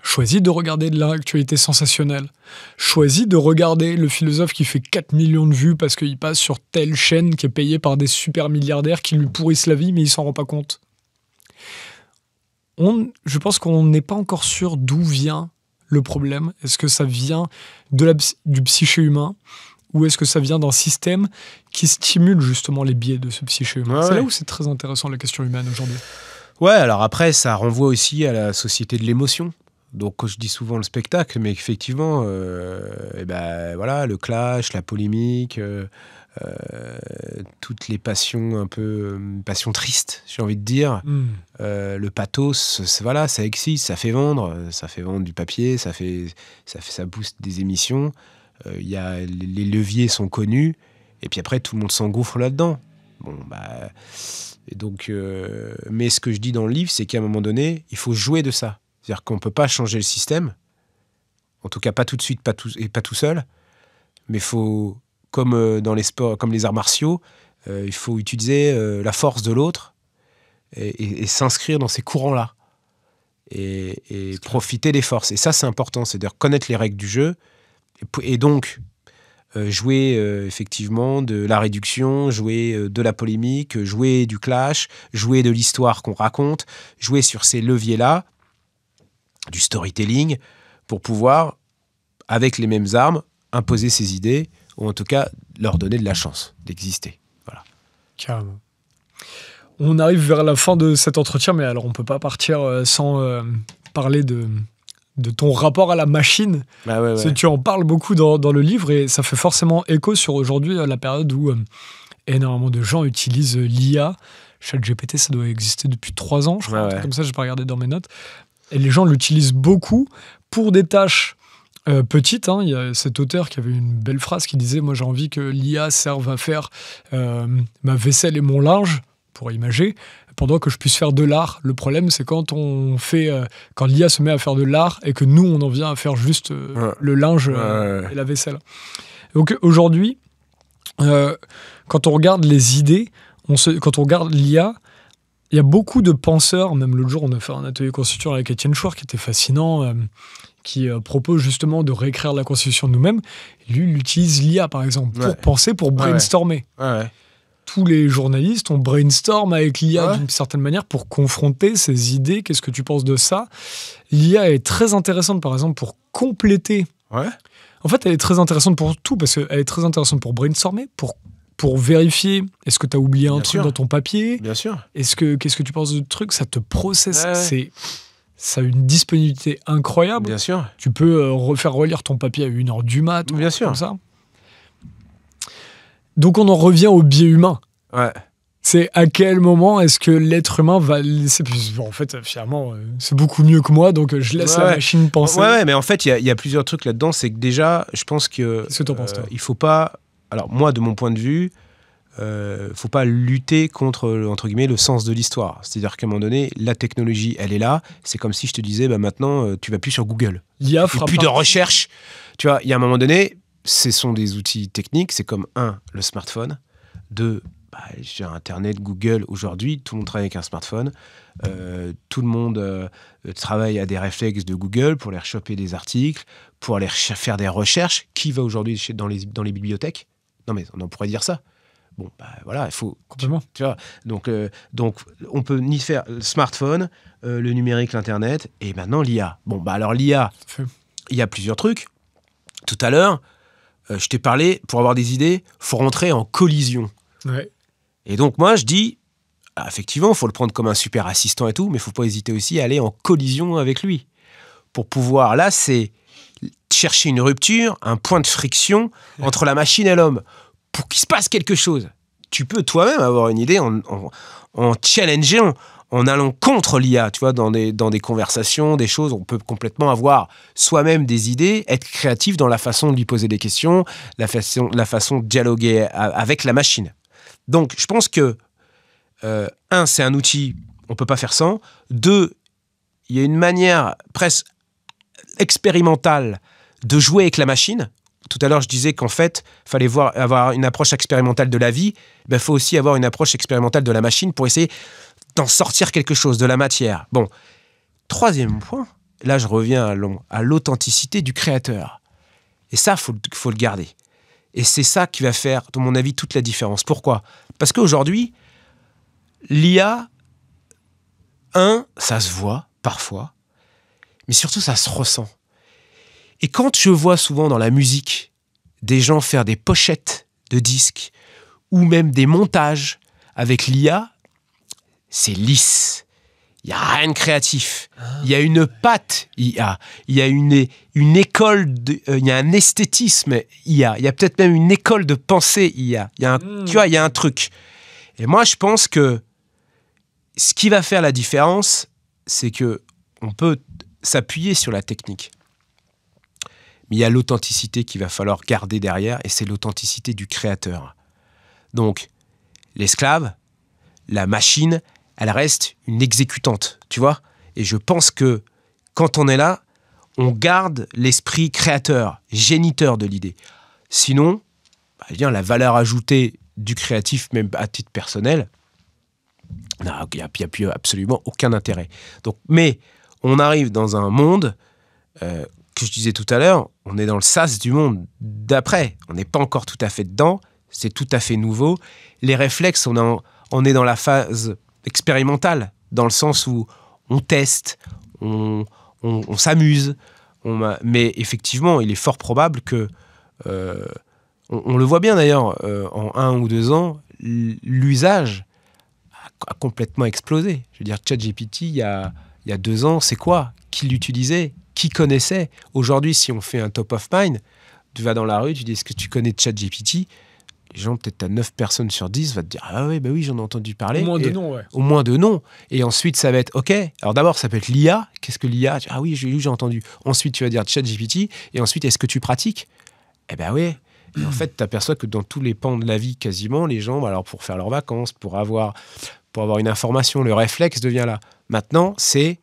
choisit de regarder de l'actualité sensationnelle, choisit de regarder le philosophe qui fait 4 millions de vues parce qu'il passe sur telle chaîne qui est payée par des super milliardaires qui lui pourrissent la vie, mais il s'en rend pas compte. Je pense qu'on n'est pas encore sûr d'où vient le problème. Est-ce que ça vient du psyché humain, ou est-ce que ça vient d'un système qui stimule justement les biais de ce psyché humain? C'est là où c'est très intéressant, la question humaine aujourd'hui. Ouais, alors après, ça renvoie aussi à la société de l'émotion. Donc, je dis souvent le spectacle, mais effectivement, voilà, le clash, la polémique, toutes les passions un peu passions tristes, j'ai envie de dire. Le pathos, voilà, ça excite, ça fait vendre du papier, ça booste des émissions. Les leviers sont connus, et puis après, tout le monde s'engouffre là-dedans. Bon, et donc, mais ce que je dis dans le livre, c'est qu'à un moment donné, il faut jouer de ça. C'est-à-dire qu'on ne peut pas changer le système, en tout cas pas tout de suite, pas tout seul, mais il faut, comme dans les sports, comme les arts martiaux, il faut utiliser la force de l'autre et s'inscrire dans ces courants-là et profiter des forces. Et ça, c'est important, c'est-à-dire connaître les règles du jeu et donc jouer effectivement de la réduction, jouer de la polémique, jouer du clash, jouer de l'histoire qu'on raconte, jouer sur ces leviers-là, du storytelling, pour pouvoir, avec les mêmes armes, imposer ses idées, ou en tout cas leur donner de la chance d'exister. Voilà. Carrément. On arrive vers la fin de cet entretien, mais alors on ne peut pas partir sans parler de ton rapport à la machine. Ouais. Tu en parles beaucoup dans le livre, et ça fait forcément écho sur aujourd'hui, la période où énormément de gens utilisent l'IA. ChatGPT, ça doit exister depuis 3 ans, je crois. Comme ça, je n'ai pas regardé dans mes notes. Et les gens l'utilisent beaucoup pour des tâches petites. Il y a cet auteur qui avait une belle phrase qui disait « Moi, j'ai envie que l'IA serve à faire ma vaisselle et mon linge, pour imager, pendant que je puisse faire de l'art. Le problème, c'est quand l'IA se met à faire de l'art et que nous, on en vient à faire juste le linge et la vaisselle. » Donc aujourd'hui, quand on regarde les idées, quand on regarde l'IA, il y a beaucoup de penseurs, même l'autre jour, on a fait un atelier constitution avec Étienne Chouard qui était fascinant, qui propose justement de réécrire la constitution de nous-mêmes. Lui, il utilise l'IA, par exemple, pour penser, pour brainstormer. Ouais. Tous les journalistes, on brainstorm avec l'IA d'une certaine manière pour confronter ces idées. Qu'est-ce que tu penses de ça? L'IA est très intéressante, par exemple, pour compléter. Ouais. En fait, elle est très intéressante pour tout, parce qu'elle est très intéressante pour brainstormer, pour vérifier, est-ce que tu as oublié un truc dans ton papier? Bien sûr. Qu'est-ce que tu penses de truc? Ça te processe. Ça a une disponibilité incroyable. Bien sûr. Tu peux refaire relire ton papier à 1h du mat. Bien sûr. Comme ça. Donc, on en revient au biais humain. Ouais. C'est à quel moment est-ce que l'être humain va laisser... En fait, finalement, c'est beaucoup mieux que moi, donc je laisse la machine penser. Ouais, mais en fait, il y a plusieurs trucs là-dedans. C'est que déjà, je pense que... Qu'est-ce que t'en penses, toi? Il faut pas... Alors, moi, de mon point de vue, faut pas lutter contre, entre guillemets, le sens de l'histoire. C'est-à-dire qu'à un moment donné, la technologie, elle est là. C'est comme si je te disais, maintenant, tu vas plus sur Google. L'IA fera plus de recherche. Tu vois, il y a un moment donné, ce sont des outils techniques. C'est comme, le smartphone. 2, j'ai Internet, Google. Aujourd'hui, tout le monde travaille avec un smartphone. Tout le monde travaille à des réflexes de Google pour aller choper des articles, pour aller faire des recherches. Qui va aujourd'hui dans les bibliothèques? Non, mais on pourrait dire ça. Bon, voilà, il faut... Complètement. Tu vois, donc, on peut ni faire le smartphone, le numérique, l'Internet, et maintenant l'IA. Bon, alors l'IA, il y a plusieurs trucs. Tout à l'heure, je t'ai parlé, pour avoir des idées, il faut rentrer en collision. Ouais. Et donc, moi, je dis, effectivement, il faut le prendre comme un super assistant et tout, mais il ne faut pas hésiter aussi à aller en collision avec lui. Pour pouvoir, là, c'est chercher une rupture, un point de friction entre la machine et l'homme. Pour qu'il se passe quelque chose. Tu peux toi-même avoir une idée en challengeant, en allant contre l'IA, tu vois, dans des conversations, des choses, on peut complètement avoir soi-même des idées, être créatif dans la façon de lui poser des questions, la façon de dialoguer avec la machine. Donc, je pense que, c'est un outil, on ne peut pas faire sans. 2, il y a une manière presque expérimentale de jouer avec la machine. Tout à l'heure, je disais qu'en fait, il fallait avoir une approche expérimentale de la vie. Il faut aussi avoir une approche expérimentale de la machine pour essayer d'en sortir quelque chose, de la matière. Bon, 3e point, là, je reviens à l'authenticité du créateur. Et ça, faut le garder. Et c'est ça qui va faire, à mon avis, toute la différence. Pourquoi? Parce qu'aujourd'hui, l'IA, ça se voit, parfois, mais surtout, ça se ressent. Et quand je vois souvent dans la musique des gens faire des pochettes de disques ou même des montages avec l'IA, c'est lisse. Il n'y a rien de créatif. Il y a une patte IA. Il y a une école, il y a un esthétisme IA. Il y a peut-être même une école de pensée IA. Tu vois, il y a un truc. Et moi, je pense que ce qui va faire la différence, c'est qu'on peut s'appuyer sur la technique. Mais il y a l'authenticité qu'il va falloir garder derrière, et c'est l'authenticité du créateur. Donc, l'esclave, la machine, elle reste une exécutante, tu vois. Et je pense que quand on est là, on garde l'esprit créateur, géniteur de l'idée. Sinon, la valeur ajoutée du créatif, même à titre personnel, il n'y a plus absolument aucun intérêt. Donc, mais on arrive dans un monde... que je disais tout à l'heure, on est dans le sas du monde d'après. On n'est pas encore tout à fait dedans, c'est tout à fait nouveau. Les réflexes, on est dans la phase expérimentale, dans le sens où on teste, on s'amuse. Mais effectivement, il est fort probable que, on le voit bien d'ailleurs, en 1 ou 2 ans, l'usage a complètement explosé. Je veux dire, ChatGPT, il y a 2 ans, c'est quoi? Qui l'utilisait? Qui connaissait? Aujourd'hui, si on fait un top of mind, tu vas dans la rue, tu dis, est-ce que tu connais ChatGPT? Les gens, peut-être à 9 personnes sur 10, va te dire, ah oui, j'en ai entendu parler. Au moins 2 noms, ouais. Au moins 2 noms. Et ensuite, ça va être, OK. Alors d'abord, ça peut être l'IA. Qu'est-ce que l'IA? Ah oui, j'ai entendu. Ensuite, tu vas dire ChatGPT. Et ensuite, est-ce que tu pratiques? Eh ben oui. Et en fait, tu aperçois que dans tous les pans de la vie, quasiment, les gens, alors pour faire leurs vacances, pour avoir une information, le réflexe devient là. Maintenant, c'est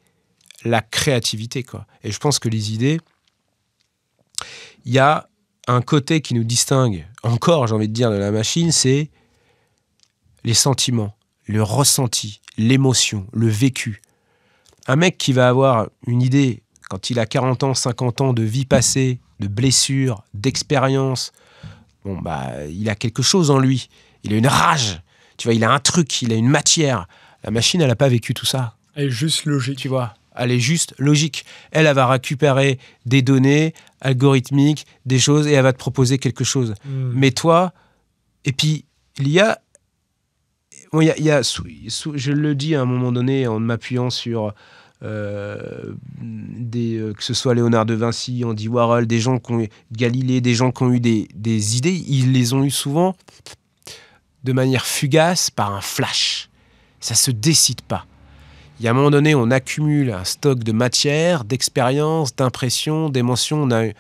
la créativité, quoi. Et je pense que les idées, il y a un côté qui nous distingue encore, j'ai envie de dire, de la machine, c'est les sentiments, le ressenti, l'émotion, le vécu. Un mec qui va avoir une idée quand il a 40 ans, 50 ans de vie passée, de blessures, d'expérience, bon, bah, il a quelque chose en lui. Il a une rage, tu vois, il a un truc, il a une matière. La machine, elle n'a pas vécu tout ça. Elle est juste logique. Tu vois, elle est juste logique. Elle va récupérer des données algorithmiques, des choses, et elle va te proposer quelque chose. Mais toi, et puis, l'IA, bon, je le dis à un moment donné en m'appuyant sur que ce soit Léonard de Vinci, Andy Warhol, des gens qui ont eu Galilée, des gens qui ont eu des idées, ils les ont eu souvent de manière fugace par un flash. Ça se décide pas. Il y a un moment donné, on accumule un stock de matière, d'expérience, d'impression, d'émotion. On a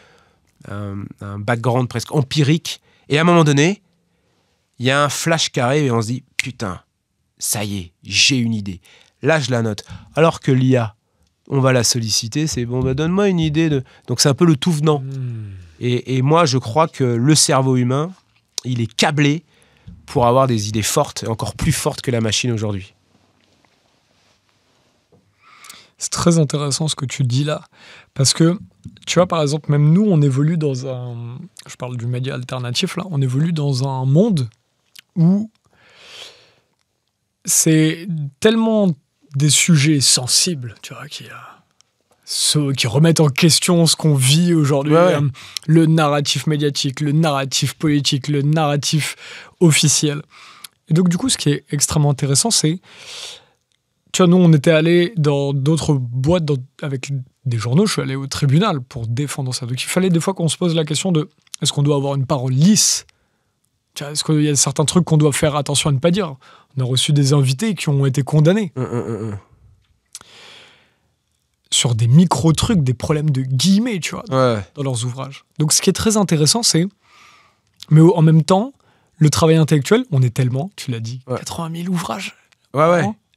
un background presque empirique. Et à un moment donné, il y a un flash qui arrive et on se dit « Putain, ça y est, j'ai une idée. » Là, je la note. Alors que l'IA, on va la solliciter, c'est « Bon, bah, donne-moi une idée. » Donc, c'est un peu le tout venant. Et moi, je crois que le cerveau humain, il est câblé pour avoir des idées fortes, encore plus fortes que la machine aujourd'hui. C'est très intéressant ce que tu dis là. Parce que, tu vois, par exemple, même nous, on évolue dans un... Je parle du média alternatif, là. On évolue dans un monde où c'est tellement des sujets sensibles, tu vois, qui remettent en question ce qu'on vit aujourd'hui. Ouais. Le narratif médiatique, le narratif politique, le narratif officiel. Et donc, du coup, ce qui est extrêmement intéressant, c'est... Tu vois, nous, on était allés dans d'autres boîtes avec des journaux. Je suis allé au tribunal pour défendre ça. Donc, il fallait des fois qu'on se pose la question de est-ce qu'on doit avoir une parole lisse? Tu vois, est-ce qu'il y a certains trucs qu'on doit faire attention à ne pas dire? On a reçu des invités qui ont été condamnés. Sur des micro-trucs, des problèmes de guillemets, tu vois, dans leurs ouvrages. Donc, ce qui est très intéressant, c'est... Mais en même temps, le travail intellectuel, on est tellement, tu l'as dit, 80 000 ouvrages.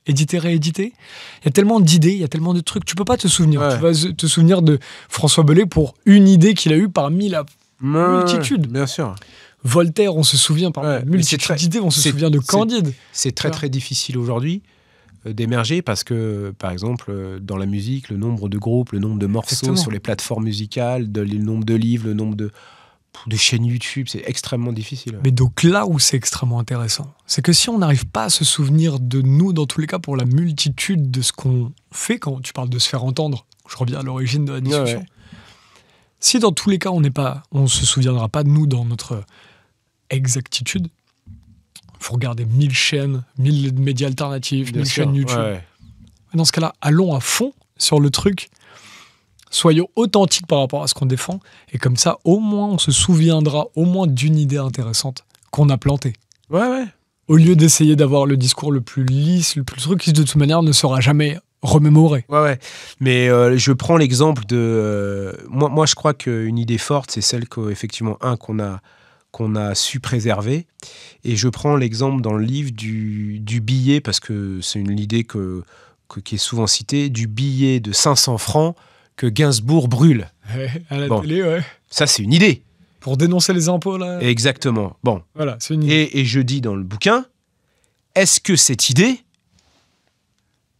Édité, réédité. Il y a tellement d'idées, il y a tellement de trucs. Tu peux pas te souvenir. Tu vas te souvenir de François Bellet pour une idée qu'il a eue parmi la multitude. Bien sûr. Voltaire, on se souvient par la multitude d'idées, on se souvient de Candide. C'est très, très difficile aujourd'hui d'émerger parce que, par exemple, dans la musique, le nombre de groupes, le nombre de morceaux sur les plateformes musicales, le nombre de livres, le nombre de chaînes YouTube, c'est extrêmement difficile. Mais donc là où c'est extrêmement intéressant, c'est que si on n'arrive pas à se souvenir de nous, dans tous les cas, pour la multitude de ce qu'on fait, quand tu parles de se faire entendre, je reviens à l'origine de la discussion, si dans tous les cas on se souviendra pas de nous dans notre exactitude, il faut regarder 1000 chaînes, 1000 médias alternatifs, 1000 chaînes YouTube. Dans ce cas-là, allons à fond sur le truc. Soyons authentiques par rapport à ce qu'on défend. Et comme ça, au moins, on se souviendra au moins d'une idée intéressante qu'on a plantée. Au lieu d'essayer d'avoir le discours le plus lisse, le plus truc qui, de toute manière, ne sera jamais remémoré. Mais je prends l'exemple de... moi, je crois qu'une idée forte, c'est celle qu'effectivement, qu'on a su préserver. Et je prends l'exemple dans le livre du billet, parce que c'est une idée qui est souvent citée, du billet de 500 francs que Gainsbourg brûle. À la télé, Ça, c'est une idée. Pour dénoncer les impôts, là. Exactement. Bon. Voilà, c'est une idée. Et je dis dans le bouquin, est-ce que cette idée,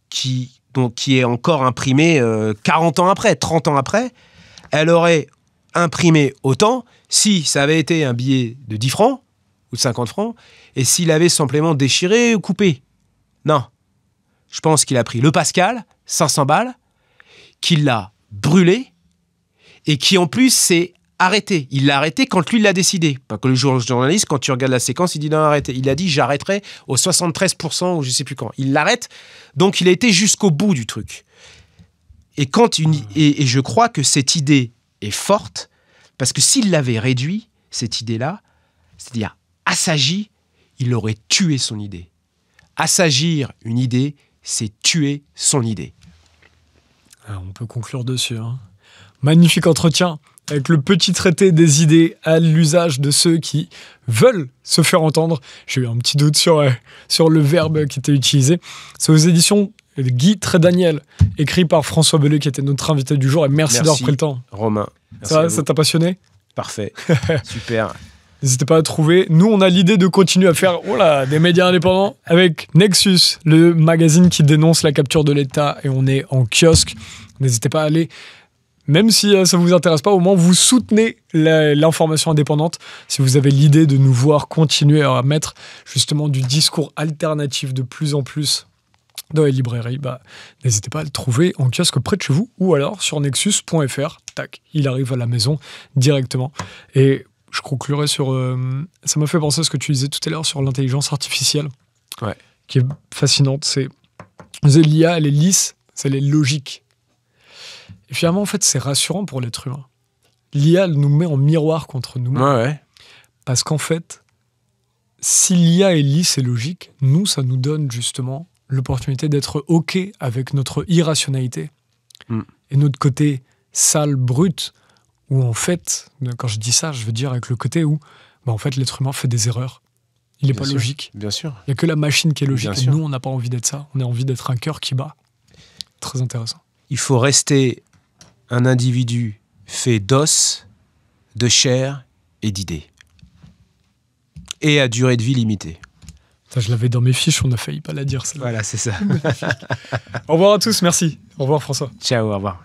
qui est encore imprimée 40 ans après, 30 ans après, elle aurait imprimé autant si ça avait été un billet de 10 francs ou de 50 francs et s'il avait simplement déchiré ou coupé? Non. Je pense qu'il a pris le Pascal, 500 balles, qu'il l'a brûlé et qui en plus s'est arrêté. Il l'a arrêté quand lui l'a décidé. Pas que le journaliste, quand tu regardes la séquence, il dit non, arrêtez. Il a dit j'arrêterai au 73% ou je sais plus quand. Il l'arrête, donc il a été jusqu'au bout du truc. Et je crois que cette idée est forte parce que s'il l'avait réduit, cette idée-là, c'est-à-dire assagir, il aurait tué son idée. Assagir une idée, c'est tuer son idée. On peut conclure dessus. Magnifique entretien avec le petit traité des idées à l'usage de ceux qui veulent se faire entendre. J'ai eu un petit doute sur le verbe qui était utilisé. C'est aux éditions Guy Trédaniel, écrit par François Bellet, qui était notre invité du jour. Et merci d'avoir pris le temps. Romain. Ça t'a passionné? Parfait. Super. N'hésitez pas à trouver. Nous, on a l'idée de continuer à faire des médias indépendants avec Nexus, le magazine qui dénonce la capture de l'État, et on est en kiosque. N'hésitez pas à aller. Même si ça ne vous intéresse pas, au moins vous soutenez l'information indépendante. Si vous avez l'idée de nous voir continuer à mettre justement du discours alternatif de plus en plus dans les librairies, n'hésitez pas à le trouver en kiosque près de chez vous ou alors sur nexus.fr. Tac, il arrive à la maison directement. Et je conclurai sur... ça m'a fait penser à ce que tu disais tout à l'heure sur l'intelligence artificielle, qui est fascinante. C'est l'IA, elle est lisse, elle est logique. Et finalement, en fait, c'est rassurant pour l'être humain. L'IA nous met en miroir contre nous-mêmes. Ouais. Parce qu'en fait, si l'IA est lisse et logique, nous, ça nous donne justement l'opportunité d'être OK avec notre irrationalité et notre côté sale, brut, où en fait, quand je dis ça, je veux dire avec le côté où en fait, l'être humain fait des erreurs. Il n'est pas logique. Bien sûr. Il n'y a que la machine qui est logique. Bien et sûr. nous, on n'a pas envie d'être ça. On a envie d'être un cœur qui bat. Très intéressant. Il faut rester un individu fait d'os, de chair et d'idées. Et à durée de vie limitée. Ça, je l'avais dans mes fiches, on a failli pas la dire, celle-là. Voilà, c'est ça. Au revoir à tous, merci. Au revoir François. Ciao, au revoir.